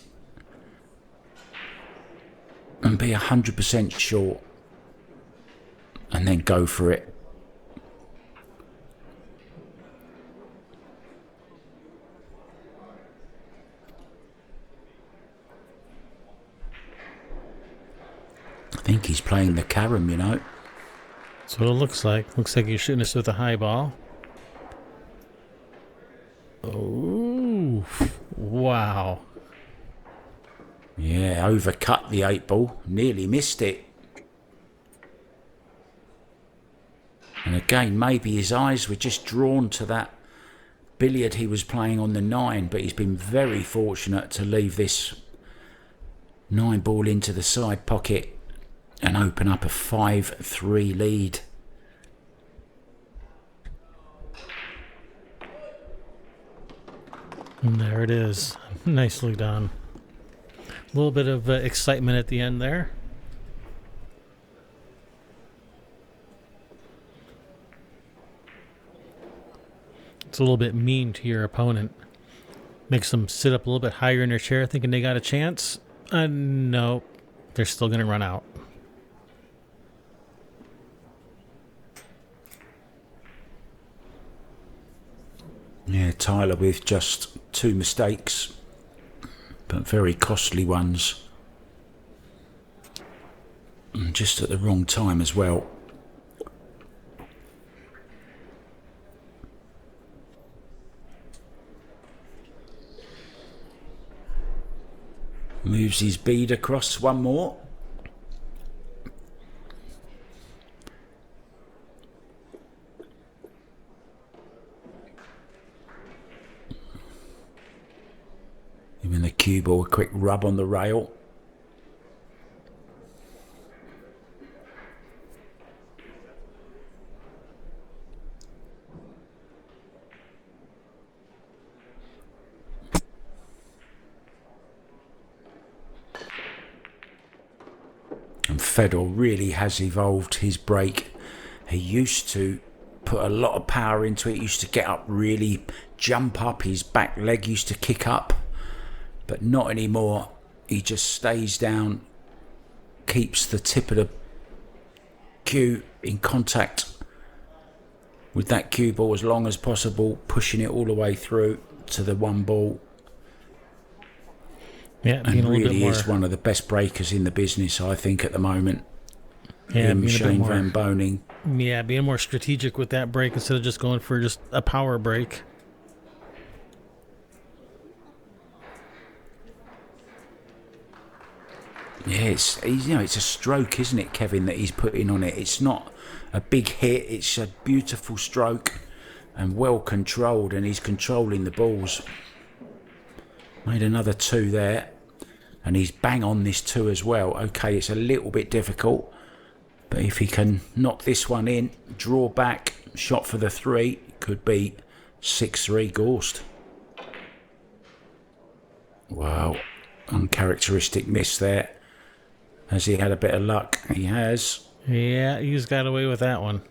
and be 100% sure. And then go for it. I think he's playing the carom, you know. That's what it looks like. Looks like he's shooting this with a high ball. Oh, wow. Yeah, overcut the 8 ball. Nearly missed it. And again, maybe his eyes were just drawn to that billiard he was playing on the 9, but he's been very fortunate to leave this 9 ball into the side pocket and open up a 5-3 lead. And there it is. Nicely done. A little bit of excitement at the end there. It's a little bit mean to your opponent. Makes them sit up a little bit higher in their chair thinking they got a chance. No, they're still going to run out. Yeah, Tyler with just 2 mistakes, but very costly ones. And just at the wrong time as well. Moves his bead across one more. Giving the cue ball a quick rub on the rail. And Fedor really has evolved his break. He used to put a lot of power into it. He used to get up, really jump up. His back leg used to kick up. But not anymore. He just stays down, keeps the tip of the cue in contact with that cue ball as long as possible, pushing it all the way through to the 1 ball. Yeah, and really is one of the best breakers in the business, I think, at the moment. Yeah, Shane Van Boning. Yeah, being more strategic with that break instead of just going for just a power break. Yeah, it's a stroke, isn't it, Kevin, that he's putting on it. It's not a big hit. It's a beautiful stroke and well controlled, and he's controlling the balls. Made another 2 there, and he's bang on this 2 as well. Okay, it's a little bit difficult, but if he can knock this one in, draw back, shot for the 3, could be 6-3 Gorst. Wow, uncharacteristic miss there. Has he had a bit of luck? He has. Yeah, he's got away with that one.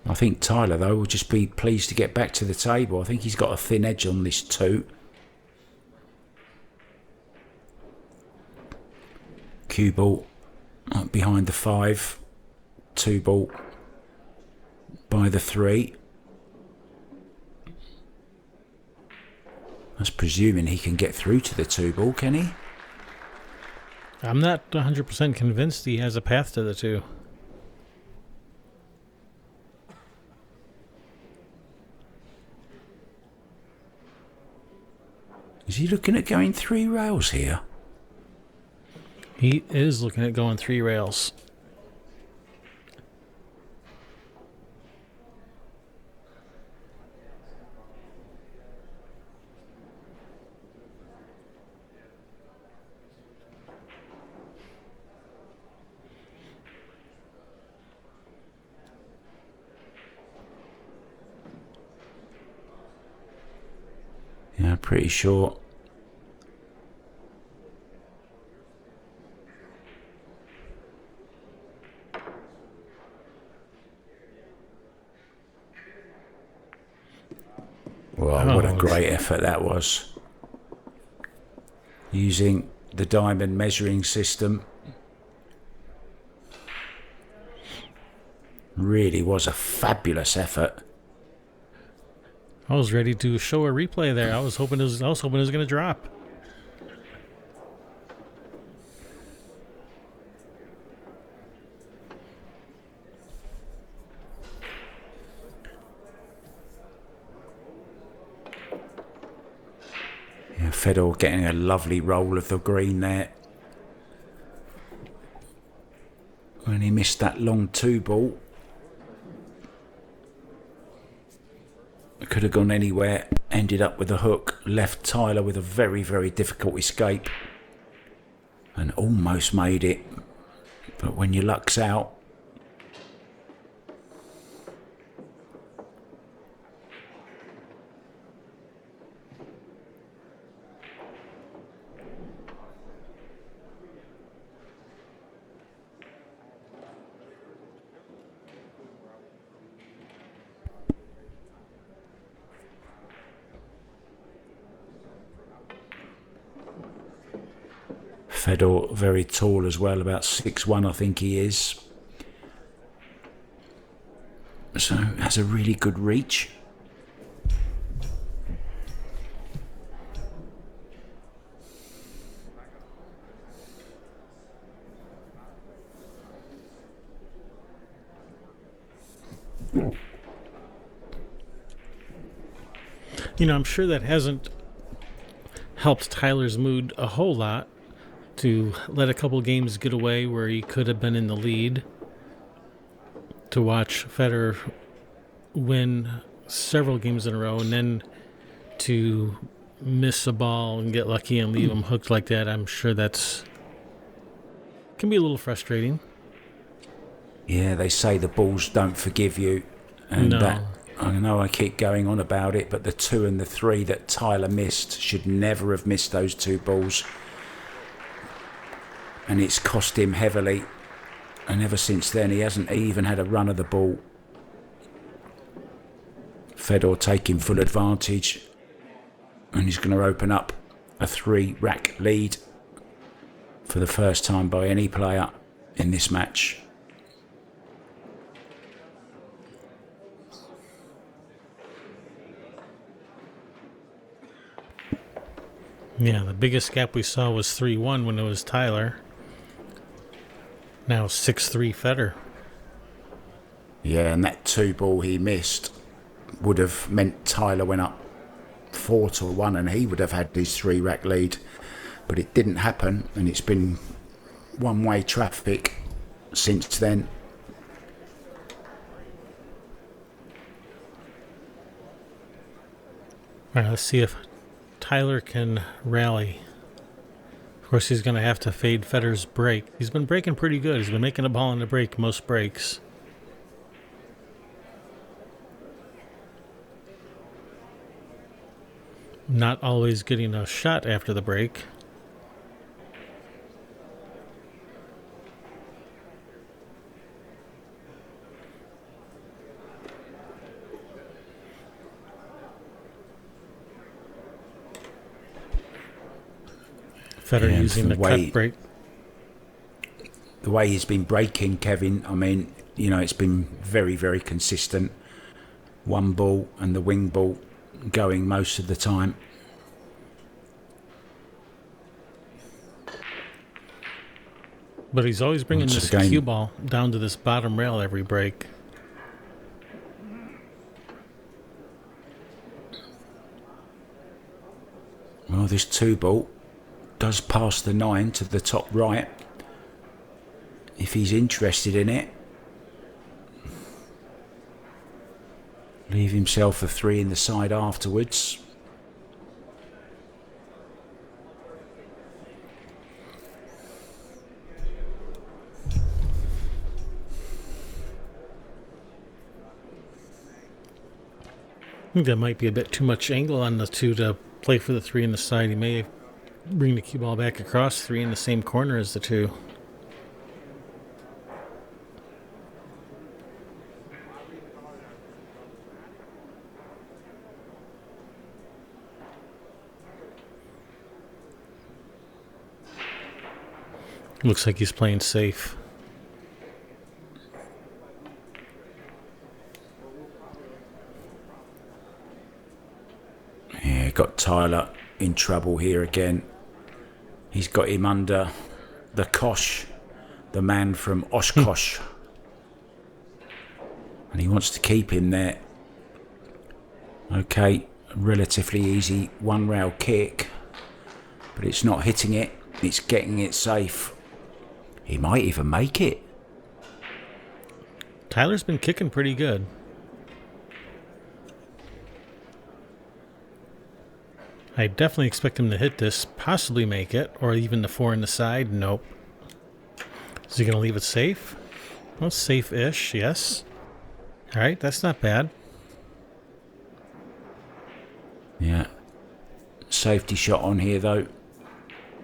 I think Tyler, though, will just be pleased to get back to the table. I think he's got a thin edge on this 2. Cue ball up behind the 5. 2 ball by the 3. That's presuming he can get through to the 2 ball, can he? I'm not 100% convinced he has a path to the 2. Is he looking at going 3 rails here? He is looking at going 3 rails. Yeah, pretty sure. Well, what a great effort that was. Using the diamond measuring system. Really was a fabulous effort. I was ready to show a replay there. I was hoping it was going to drop. Yeah, Fedor getting a lovely roll of the green there. When he missed that long 2 ball. Could have gone anywhere. Ended up with a hook. Left Tyler with a very, very difficult escape. And almost made it. But when your luck's out. Fedor very tall as well, about 6'1" I think he is. So has a really good reach. You know, I'm sure that hasn't helped Tyler's mood a whole lot to let a couple games get away where he could have been in the lead, to watch Fedor win several games in a row, and then to miss a ball and get lucky and leave him hooked like that. I'm sure that's can be a little frustrating. Yeah, they say the balls don't forgive you, and No. that I know I keep going on about it, but the 2 and the 3 that Tyler missed should never have missed those 2 balls. And it's cost him heavily. And ever since then, he hasn't even had a run of the ball. Fedor taking full advantage. And he's going to open up a 3-rack lead for the first time by any player in this match. Yeah, the biggest gap we saw was 3-1 when it was Tyler. Now 6-3 Fedor. Yeah, and that 2 ball he missed would have meant Tyler went up 4-1 and he would have had his 3-rack lead. But it didn't happen, and it's been one-way traffic since then. All right, let's see if Tyler can rally. Of course, he's going to have to fade Fedor's break. He's been breaking pretty good. He's been making a ball in the break most breaks. Not always getting a shot after the break. Fedor using the cut break. The way he's been breaking, Kevin, I mean, you know, it's been very, very consistent. 1 ball and the wing ball going most of the time. But he's always bringing this cue ball down to this bottom rail every break. Well, Well, this 2-ball does pass the 9 to the top right. If he's interested in it. Leave himself a 3 in the side afterwards. I think that might be a bit too much angle on the 2 to play for the 3 in the side. He may bring the cue ball back across, 3 in the same corner as the 2. Looks like he's playing safe. Yeah, got Tyler in trouble here again. He's got him under the Kosh, the man from Oshkosh. And he wants to keep him there. Okay, relatively easy 1-rail kick. But it's not hitting it, it's getting it safe. He might even make it. Tyler's been kicking pretty good. I definitely expect him to hit this, possibly make it, or even the 4 in the side. Nope. Is he going to leave it safe? Well, safe-ish, yes. All right, that's not bad. Yeah. Safety shot on here, though.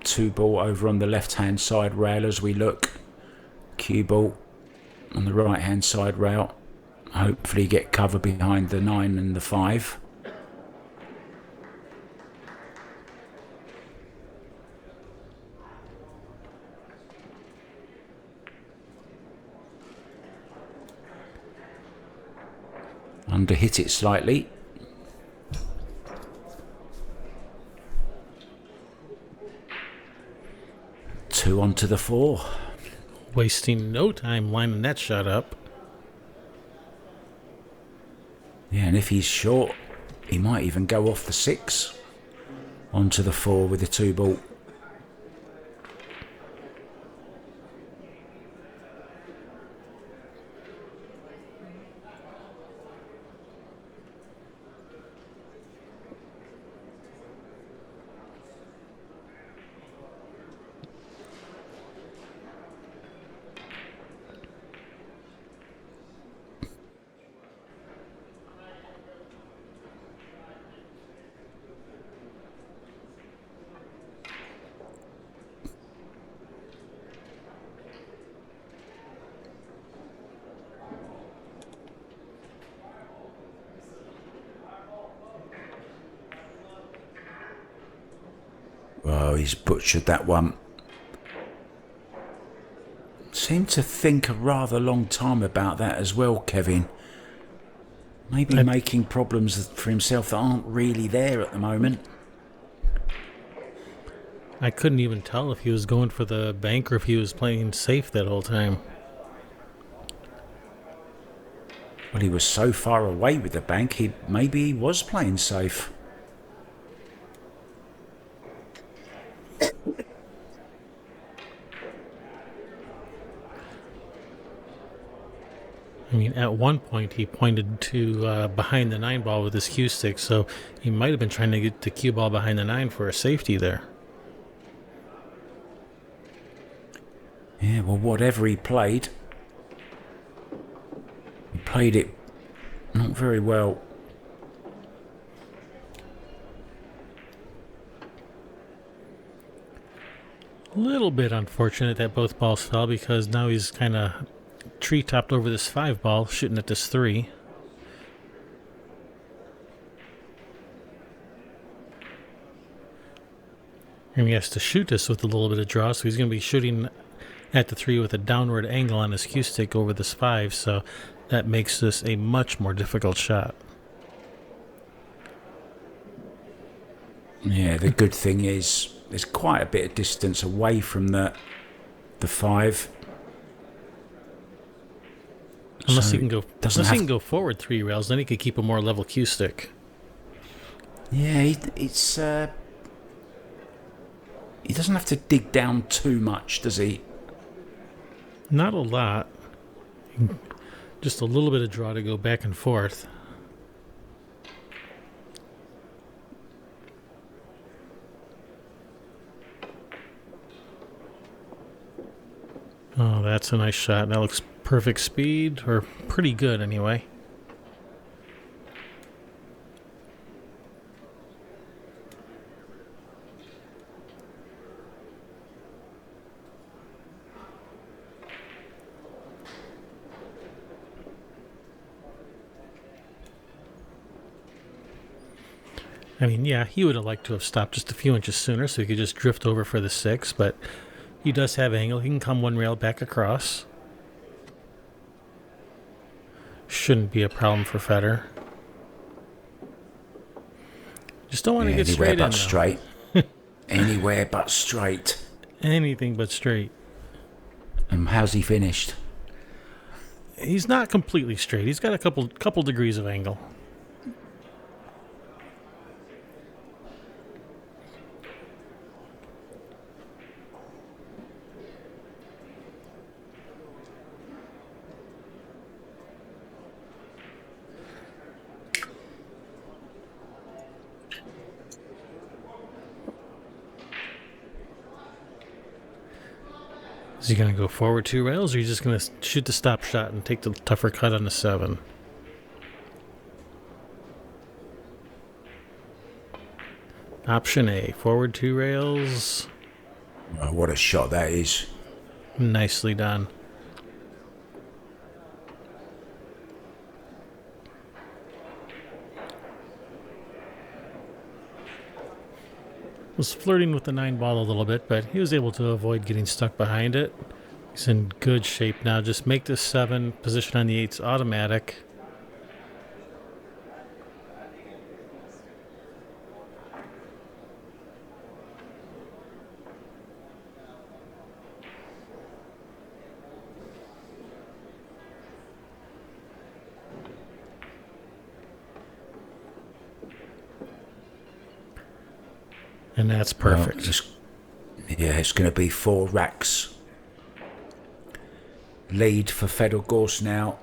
2-ball over on the left-hand side rail as we look. Cue ball on the right-hand side rail. Hopefully get cover behind the 9 and the 5. Under hit it slightly. Two onto the 4. Wasting no time lining that shot up. Yeah, and if he's short, he might even go off the 6 onto the 4 with the 2-ball. Oh, he's butchered that one. Seemed to think a rather long time about that as well, Kevin. Maybe making problems for himself that aren't really there at the moment. I couldn't even tell if he was going for the bank or if he was playing safe that whole time. Well, he was so far away with the bank, maybe he was playing safe. I mean, at one point he pointed to behind the 9 ball with his cue stick, so he might have been trying to get the cue ball behind the 9 for a safety there. Yeah, well, whatever he played it not very well. A little bit unfortunate that both balls fell because now he's kind of tree-topped over this 5 ball, shooting at this 3. And he has to shoot this with a little bit of draw, so he's going to be shooting at the 3 with a downward angle on his cue stick over this 5, so that makes this a much more difficult shot. Yeah, the good thing is there's quite a bit of distance away from the 5. Unless So he can go, doesn't unless he have- can go forward 3 rails, then he could keep a more level cue stick. Yeah, it's he doesn't have to dig down too much, does he? Not a lot. Just a little bit of draw to go back and forth. Oh, that's a nice shot. That looks perfect speed, or pretty good anyway. I mean, yeah, he would have liked to have stopped just a few inches sooner so he could just drift over for the 6, but he does have angle. He can come one rail back across. Shouldn't be a problem for Fedor. Just don't want to get straight in. Anywhere but straight. Anywhere but straight. Anything but straight. And how's he finished? He's not completely straight. He's got a couple degrees of angle. Is he going to go forward 2 rails, or are you just going to shoot the stop shot and take the tougher cut on the 7? Option A, forward 2 rails. Oh, what a shot that is. Nicely done. Was flirting with the 9 ball a little bit, but he was able to avoid getting stuck behind it. He's in good shape now. Just make this 7, position on the 8's automatic. And that's perfect. Well, it's going to be 4 racks. Lead for Fedor Gorst now.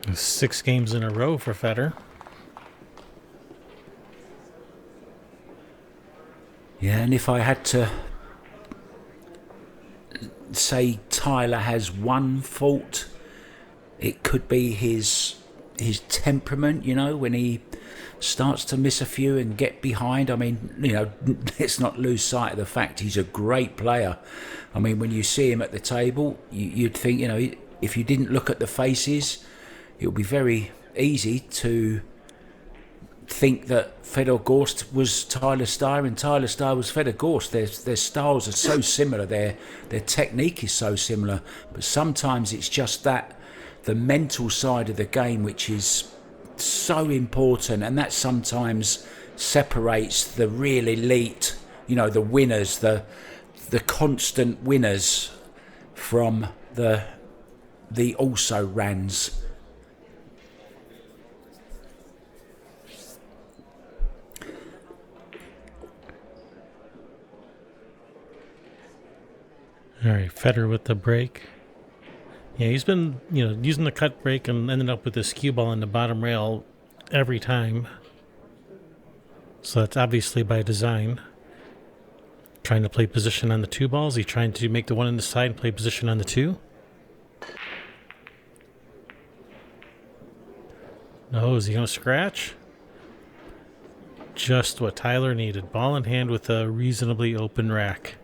There's 6 games in a row for Fedor. Yeah, and if I had to say Tyler has one fault, it could be his temperament, when he starts to miss a few and get behind. I mean, let's not lose sight of the fact he's a great player. I mean, when you see him at the table, you'd think, if you didn't look at the faces, it would be very easy to think that Fedor Gorst was Tyler Styer and Tyler Styer was Fedor Gorst. Their styles are so similar, their technique is so similar, but sometimes it's just that the mental side of the game which is so important, and that sometimes separates the real elite, the winners, the constant winners from the also rans. All right, Fedor with the break. Yeah, he's been, using the cut break and ended up with this cue ball on the bottom rail every time. So that's obviously by design. Trying to play position on the 2 balls. He's trying to make the 1 on the side and play position on the 2. No, is he going to scratch? Just what Tyler needed. Ball in hand with a reasonably open rack.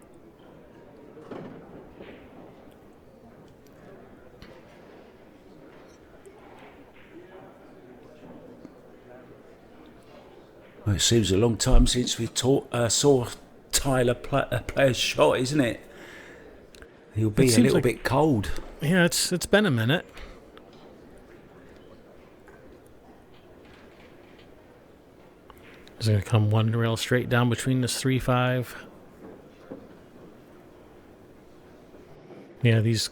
Well, it seems a long time since we saw Tyler play a shot, isn't it? He'll be a little bit cold. Yeah, it's been a minute. He's going to come 1 rail straight down between this 3-5. Yeah, these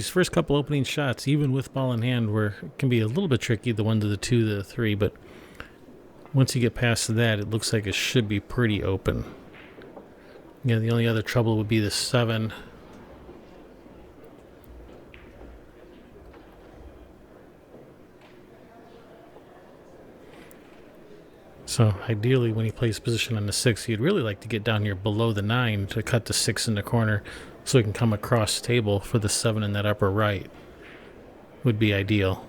first couple opening shots, even with ball in hand, can be a little bit tricky. The 1 to the 2 to the 3, but once you get past that, it looks like it should be pretty open. Yeah, the only other trouble would be the 7. So ideally, when he plays position on the 6, he'd really like to get down here below the 9 to cut the 6 in the corner so he can come across table for the 7 in that upper right. Would be ideal.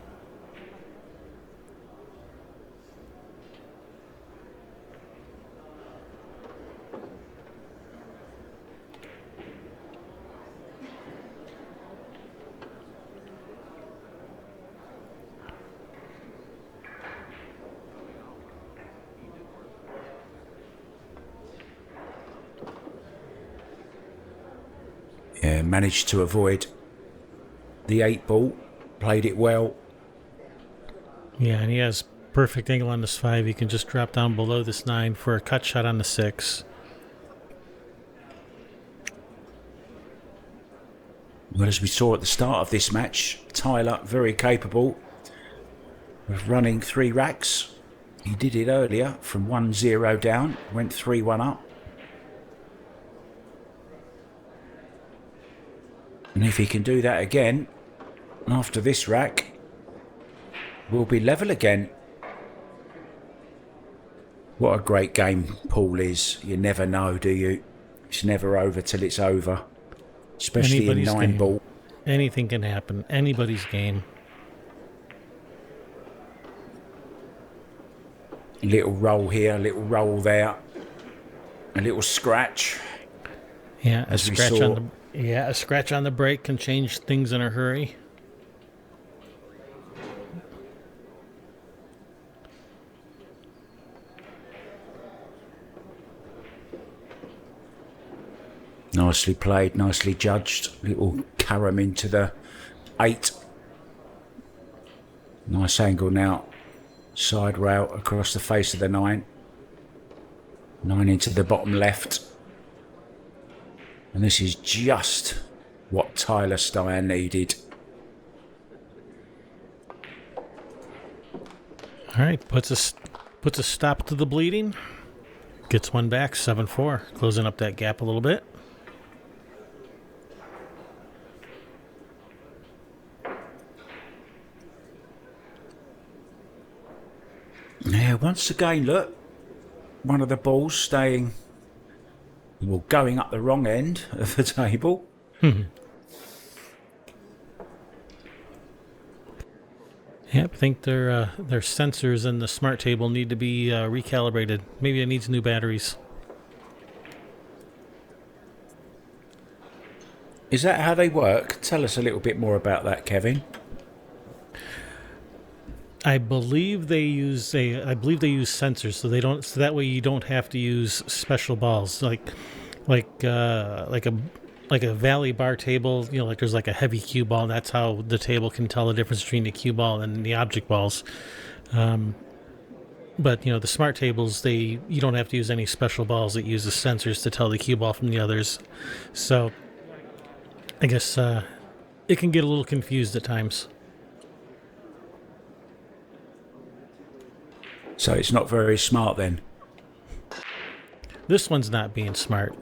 Yeah, managed to avoid the 8 ball. Played it well. Yeah, and he has perfect angle on this 5. He can just drop down below this 9 for a cut shot on the 6. Well, as we saw at the start of this match, Tyler very capable of running 3 racks. He did it earlier from 1-0 down, went 3-1 up. And if he can do that again, after this rack, we'll be level again. What a great game pool is. You never know, do you? It's never over till it's over. Especially Anybody's in 9 game. ball. Anything can happen. Anybody's game. A little roll here, a little roll there. A little scratch. Yeah, as we saw. A scratch on the break can change things in a hurry. Nicely played, nicely judged. Little carom into the 8. Nice angle now. Side rail across the face of the 9. 9 into the bottom left. And this is just what Tyler Styer needed. All right, puts a stop to the bleeding. Gets one back, 7-4, closing up that gap a little bit. Yeah, once again, look, one of the balls staying, well, going up the wrong end of the table. Yep, I think their sensors in the smart table need to be recalibrated. Maybe it needs new batteries. Is that how they work? Tell us a little bit more about that, Kevin. I believe they use sensors, so that way you don't have to use special balls like a valley bar table. You know, like there's like a heavy cue ball. That's how the table can tell the difference between the cue ball and the object balls. But you know, the smart tables, you don't have to use any special balls. It uses sensors to tell the cue ball from the others. So I guess it can get a little confused at times. So it's not very smart then. This one's not being smart.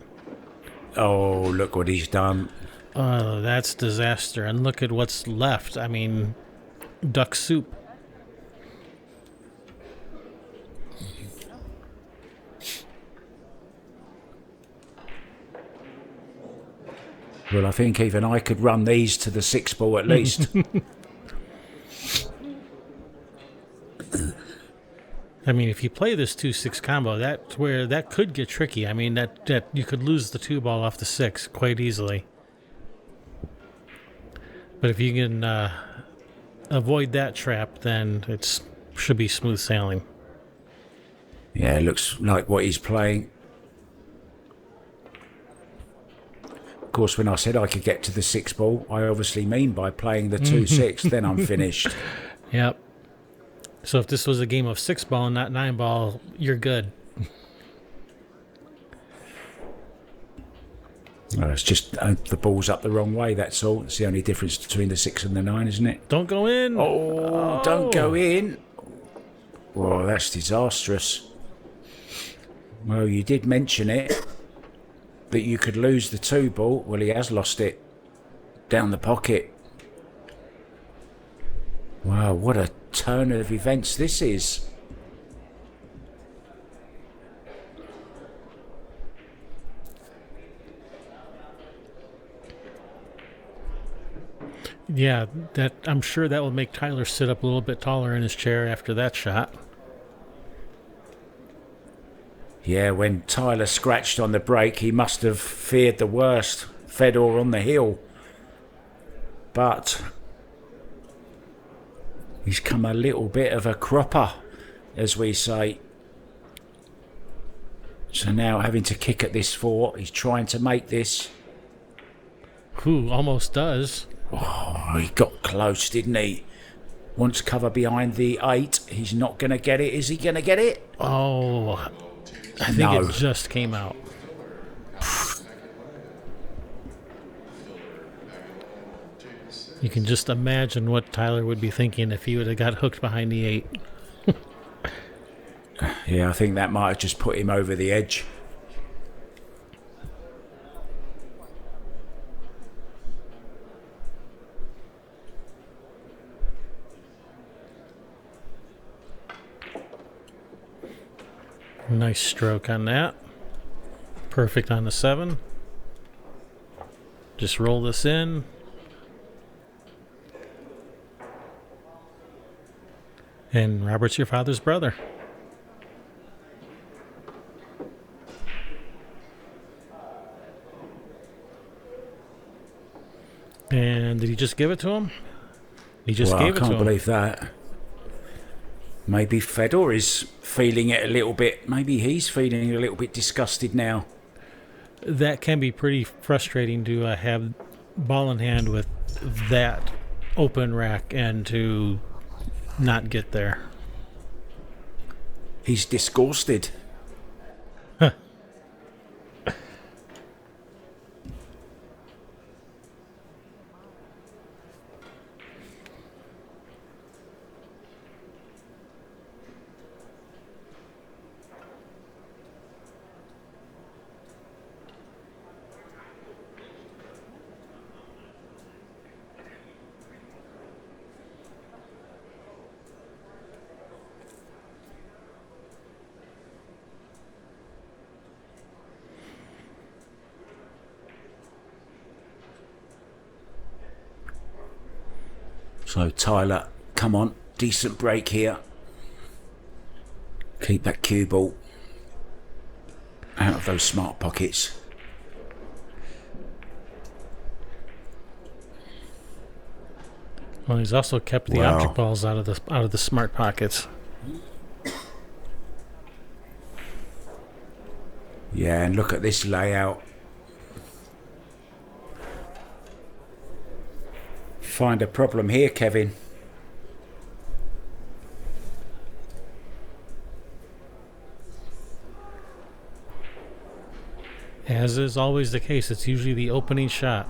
Oh, look what he's done. Oh, that's disaster. And look at what's left. I mean, duck soup. Well, I think even I could run these to the 6 ball at least. I mean, if you play this 2-6 combo, that's where that could get tricky. I mean, that you could lose the 2 ball off the 6 quite easily. But if you can avoid that trap, then it should be smooth sailing. Yeah, it looks like what he's playing. Of course, when I said I could get to the 6 ball, I obviously mean by playing the 2-6, then I'm finished. Yep. So if this was a game of 6 ball and not 9 ball, you're good. It's just the ball's up the wrong way, that's all. It's the only difference between the 6 and the 9, isn't it? Don't go in. Oh, don't go in. Whoa, that's disastrous. Well, you did mention it, that you could lose the 2 ball. Well, he has lost it. Down the pocket. Wow, what a turn of events this is. Yeah, that I'm sure that will make Tyler sit up a little bit taller in his chair after that shot. Yeah, when Tyler scratched on the brake, he must have feared the worst. Fedor on the hill. But he's come a little bit of a cropper, as we say. So now having to kick at this 4, he's trying to make this. Who almost does. Oh, he got close, didn't he? Wants cover behind the 8. He's not going to get it. Is he going to get it? Oh, I think No. it just came out. You can just imagine what Tyler would be thinking if he would have got hooked behind the 8. Yeah, I think that might have just put him over the edge. Nice stroke on that. Perfect on the 7. Just roll this in. And Robert's your father's brother. And did he just give it to him? He just gave it to him. I can't believe that. Maybe Fedor is feeling it a little bit. Maybe he's feeling a little bit disgusted now. That can be pretty frustrating to have ball in hand with that open rack and to not get there. He's disgusted. So Tyler, come on, decent break here. Keep that cue ball out of those smart pockets. Well, he's also kept the object balls out of the smart pockets. Yeah, and look at this layout. Find a problem here, Kevin. As is always the case, it's usually the opening shot.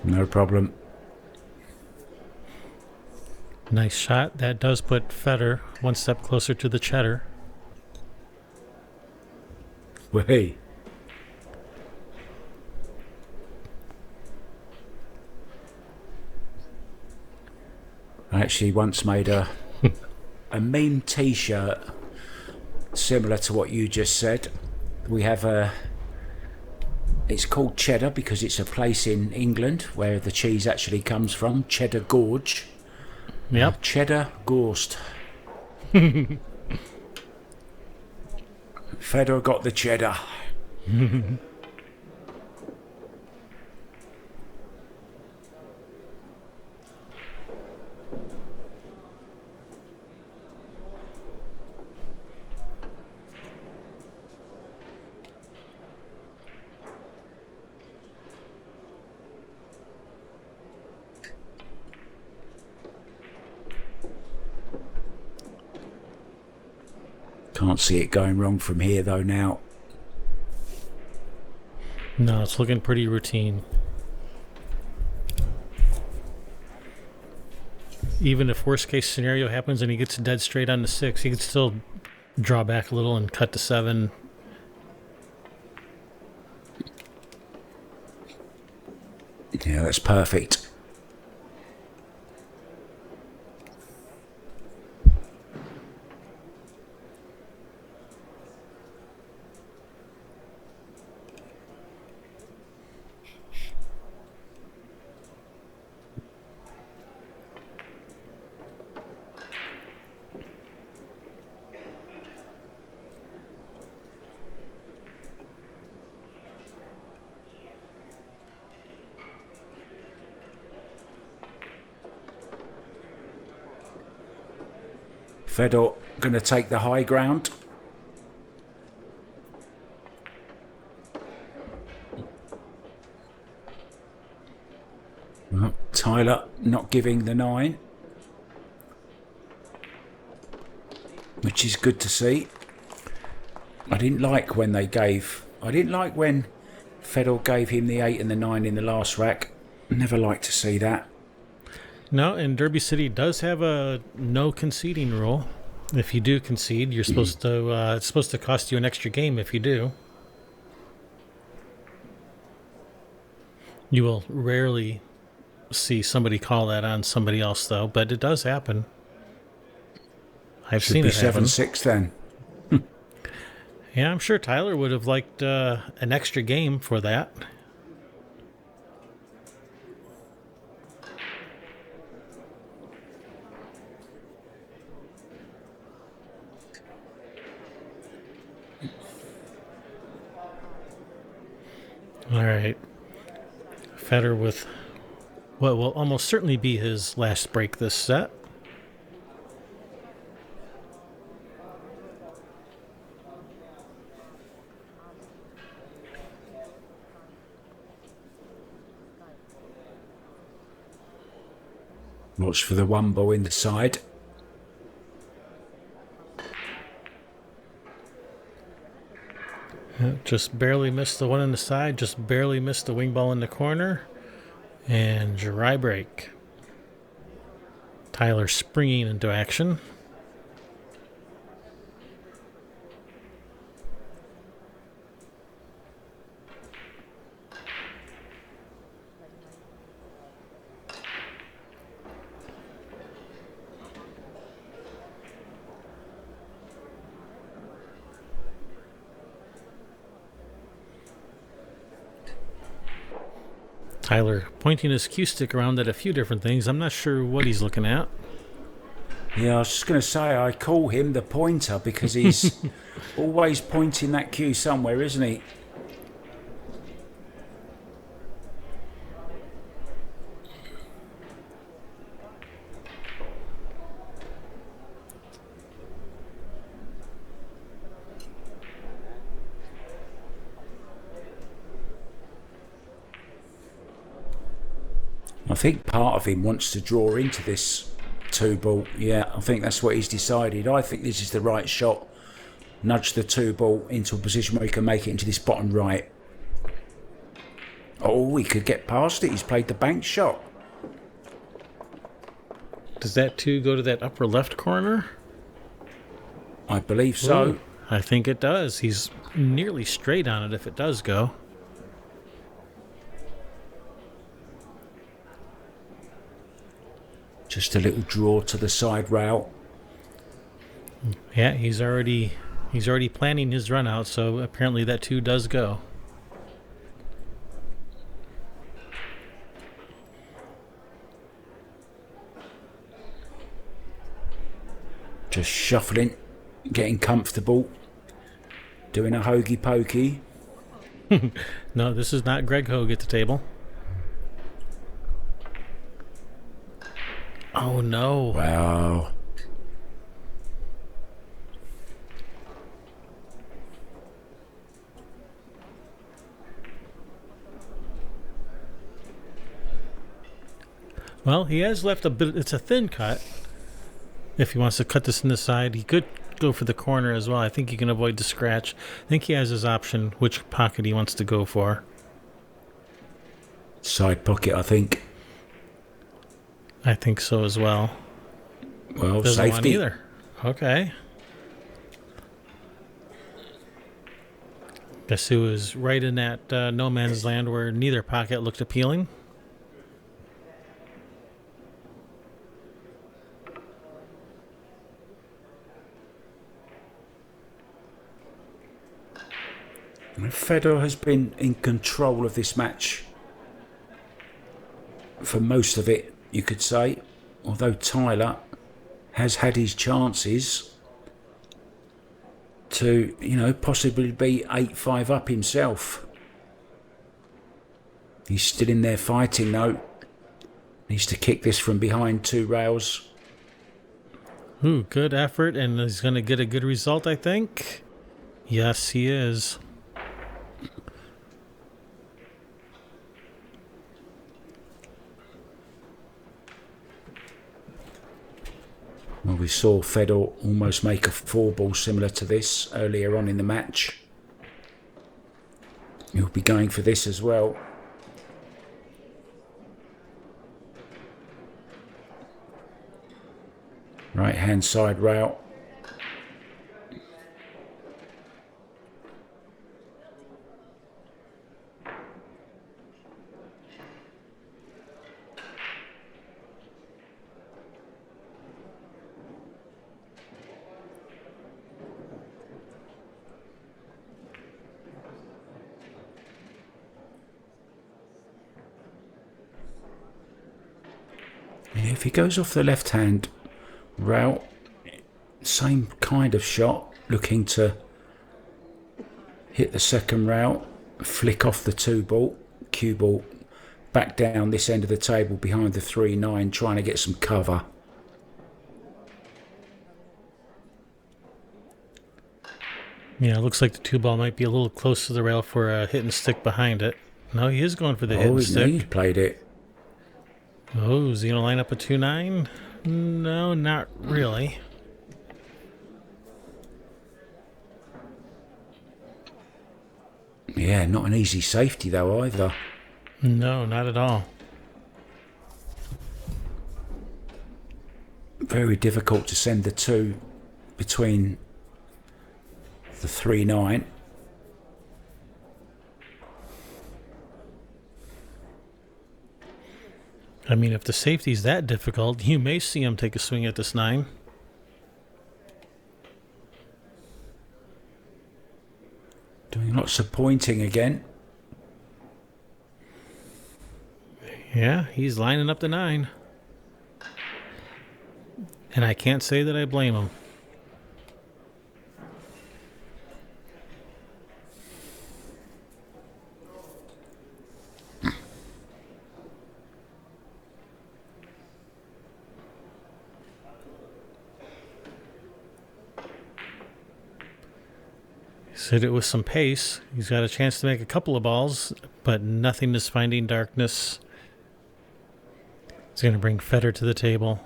No problem. Nice shot. That does put Fedor one step closer to the cheddar. Hey. I actually once made a meme t-shirt similar to what you just said. We have it's called Cheddar because it's a place in England where the cheese actually comes from, Cheddar Gorge. Yep. Cheddar Gorst. Fedor got the cheddar. Can't see it going wrong from here though now. No, it's looking pretty routine. Even if worst case scenario happens and he gets dead straight on the 6, he could still draw back a little and cut to 7. Yeah, that's perfect. Fedor going to take the high ground. Well, Tyler not giving the 9, which is good to see. I didn't like when Fedor gave him the 8 and the 9 in the last rack. Never liked to see that. No, and Derby City does have a no conceding rule. If you do concede, you're supposed to. It's supposed to cost you an extra game if you do. You will rarely see somebody call that on somebody else, though, but it does happen. I've seen it happen. 7-6 then. Yeah, I'm sure Tyler would have liked an extra game for that. All right. Fedor with what will almost certainly be his last break this set. Watch for the 1 ball in the side. Just barely missed the one on the side, just barely missed the wing ball in the corner. And dry break. Tyler springing into action. Tyler pointing his cue stick around at a few different things. I'm not sure what he's looking at. Yeah, I was just going to say, I call him the pointer because he's always pointing that cue somewhere, isn't he? I think part of him wants to draw into this 2 ball. Yeah, I think that's what he's decided. I think this is the right shot. Nudge the 2 ball into a position where he can make it into this bottom right. Oh, he could get past it. He's played the bank shot. Does that 2 go to that upper left corner? I believe so. Ooh, I think it does. He's nearly straight on it if it does go. Just a little draw to the side rail. Yeah, he's already planning his run out, so apparently that 2 does go. Just shuffling, getting comfortable, doing a hokey pokey. No, this is not Greg Hogue at the table. Oh no. Wow. Well, he has left a bit. It's a thin cut. If he wants to cut this in the side, he could go for the corner as well. I think he can avoid the scratch. I think he has his option which pocket he wants to go for. Side pocket, I think. I think so as well. Well, Doesn't want safety. either. Okay. Guess who was right in that no man's land where neither pocket looked appealing. Fedor has been in control of this match for most of it, you could say. Although Tyler has had his chances to, possibly be 8-5 up himself. He's still in there fighting though. Needs to kick this from behind 2 rails. Ooh, good effort, and he's going to get a good result, I think. Yes, he is. Well, we saw Fedor almost make a 4-ball similar to this earlier on in the match. He'll be going for this as well. Right hand side rail. If he goes off the left hand rail, same kind of shot, looking to hit the second rail, flick off the 2-ball, cue ball, back down this end of the table behind the 3-9, trying to get some cover. Yeah, it looks like the 2-ball might be a little close to the rail for a hit and stick behind it. No, he is going for the hit and stick. He played it. Oh, is he going to line up a 2-9? No, not really. Yeah, not an easy safety though either. No, not at all. Very difficult to send the 2 between the 3-9. I mean, if the safety's that difficult, you may see him take a swing at this 9. Doing lots of pointing again. Yeah, he's lining up the 9. And I can't say that I blame him. Hit it with some pace. He's got a chance to make a couple of balls, but nothing is finding darkness. It's going to bring Fedor to the table.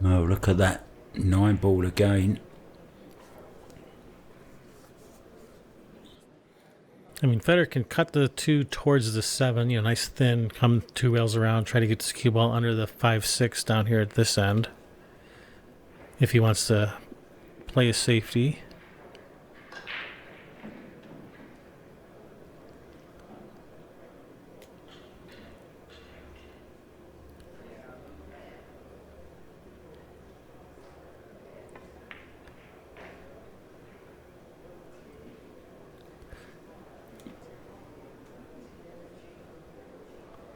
Oh, look at that 9-ball again. I mean, Fedor can cut the 2 towards the 7, nice thin, come 2 rails around, try to get this cue ball under the 5-6 down here at this end. If he wants to play a safety.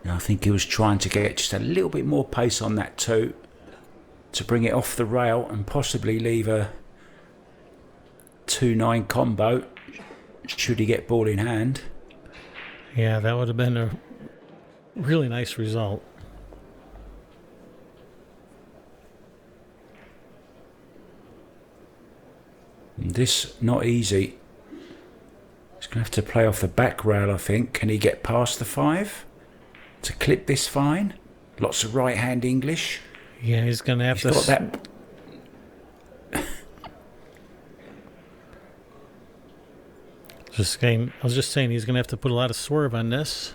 I think he was trying to get just a little bit more pace on that 2 to bring it off the rail and possibly leave a 2-9 combo should he get ball in hand. Yeah, that would have been a really nice result. And this, not easy. He's going to have to play off the back rail, I think. Can he get past the 5? to clip this fine. Lots of right-hand English. Yeah, he's going to have He's to... got that. I was just saying he's going to have to put a lot of swerve on this.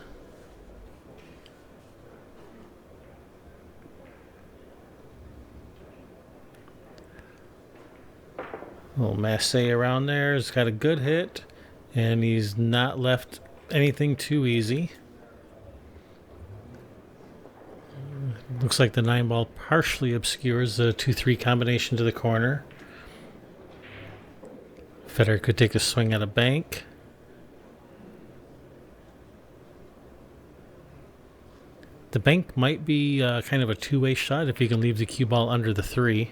Little Massey around there. He's got a good hit, and he's not left anything too easy. Looks like the 9-ball partially obscures the 2-3 combination to the corner. Fedor could take a swing at a bank. The bank might be kind of a two-way shot if he can leave the cue ball under the 3.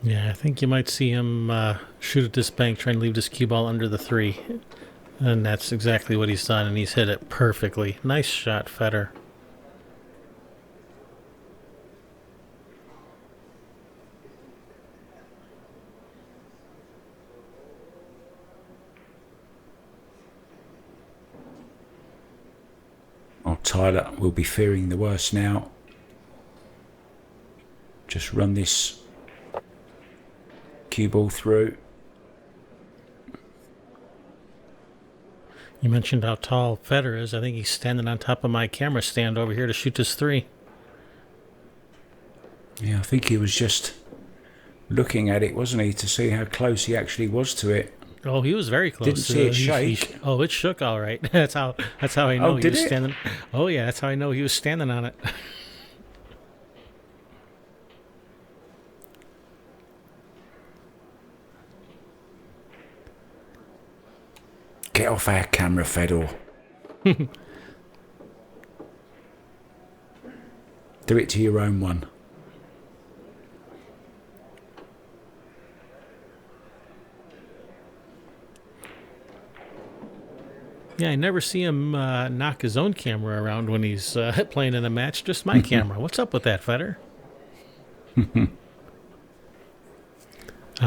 Yeah, I think you might see him shoot at this bank, trying to leave this cue ball under the 3. And that's exactly what he's done, and he's hit it perfectly. Nice shot, Fedor. Oh, Tyler will be fearing the worst now. Just run this cue ball through. You mentioned how tall Fedor is. I think he's standing on top of my camera stand over here to shoot this 3. Yeah, I think he was just looking at it, wasn't he, to see how close he actually was to it. Oh, he was very close. Didn't see it shake. Oh, it shook all right. That's how I know he was standing. Oh yeah, that's how I know he was standing on it. Get off our camera, Fedor. Do it to your own one. Yeah, I never see him knock his own camera around when he's playing in a match. Just my camera. What's up with that, Fedor? I'm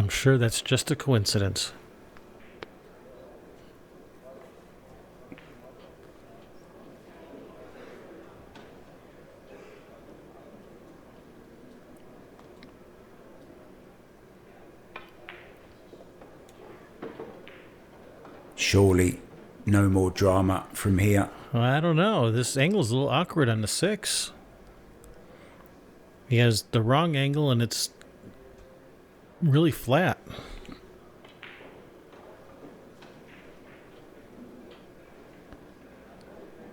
sure that's just a coincidence. Surely no more drama from here. Well, I don't know. This angle's a little awkward on the 6. He has the wrong angle and it's really flat.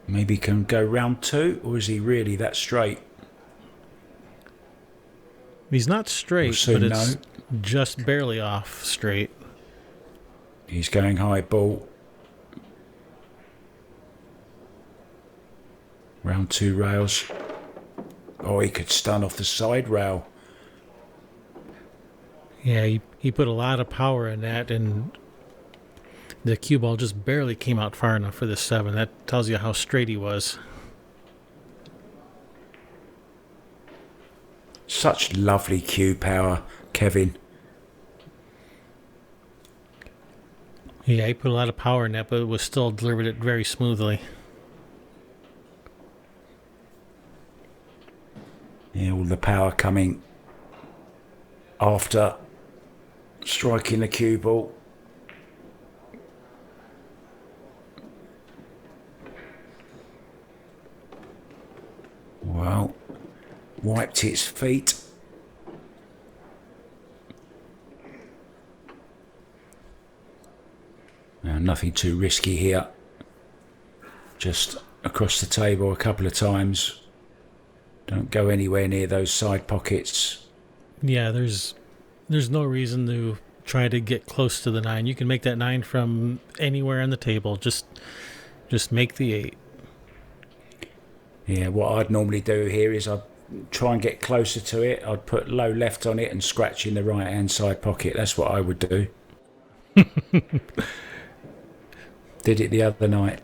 Maybe can go round 2, or is he really that straight? He's not straight, We'll but it's just barely off straight. He's going high ball. Round 2 rails. Oh, he could stun off the side rail. Yeah, he put a lot of power in that, and the cue ball just barely came out far enough for the 7. That tells you how straight he was. Such lovely cue power, Kevin. Yeah, he put a lot of power in that, but it was still delivered it very smoothly. Yeah, all the power coming after striking the cue ball. Well, wiped its feet. Now, nothing too risky here. Just across the table a couple of times. Don't go anywhere near those side pockets. Yeah, there's no reason to try to get close to the 9. You can make that 9 from anywhere on the table. Just make the 8. Yeah, what I'd normally do here is I'd try and get closer to it, I'd put low left on it and scratch in the right hand side pocket. That's what I would do. Did it the other night.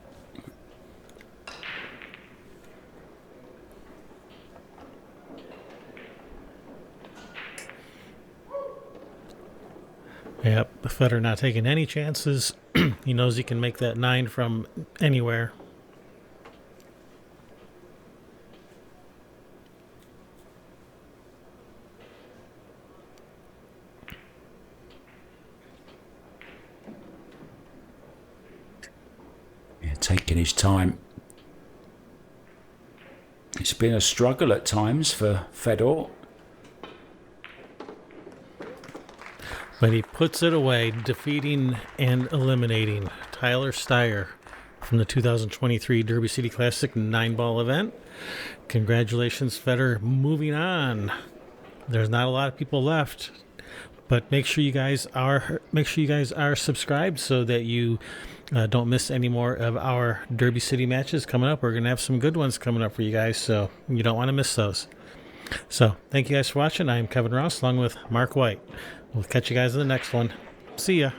Yep, Fedor not taking any chances. He knows he can make that 9 from anywhere. Yeah, taking his time. It's been a struggle at times for Fedor. But he puts it away, defeating and eliminating Tyler Styer from the 2023 Derby City Classic 9-ball event. Congratulations, Fedor. Moving on. There's not a lot of people left, but make sure you guys are subscribed so that you don't miss any more of our Derby City matches coming up. We're gonna have some good ones coming up for you guys, so you don't want to miss those. So thank you guys for watching. I am Kevin Ross along with Mark White. We'll catch you guys in the next one. See ya.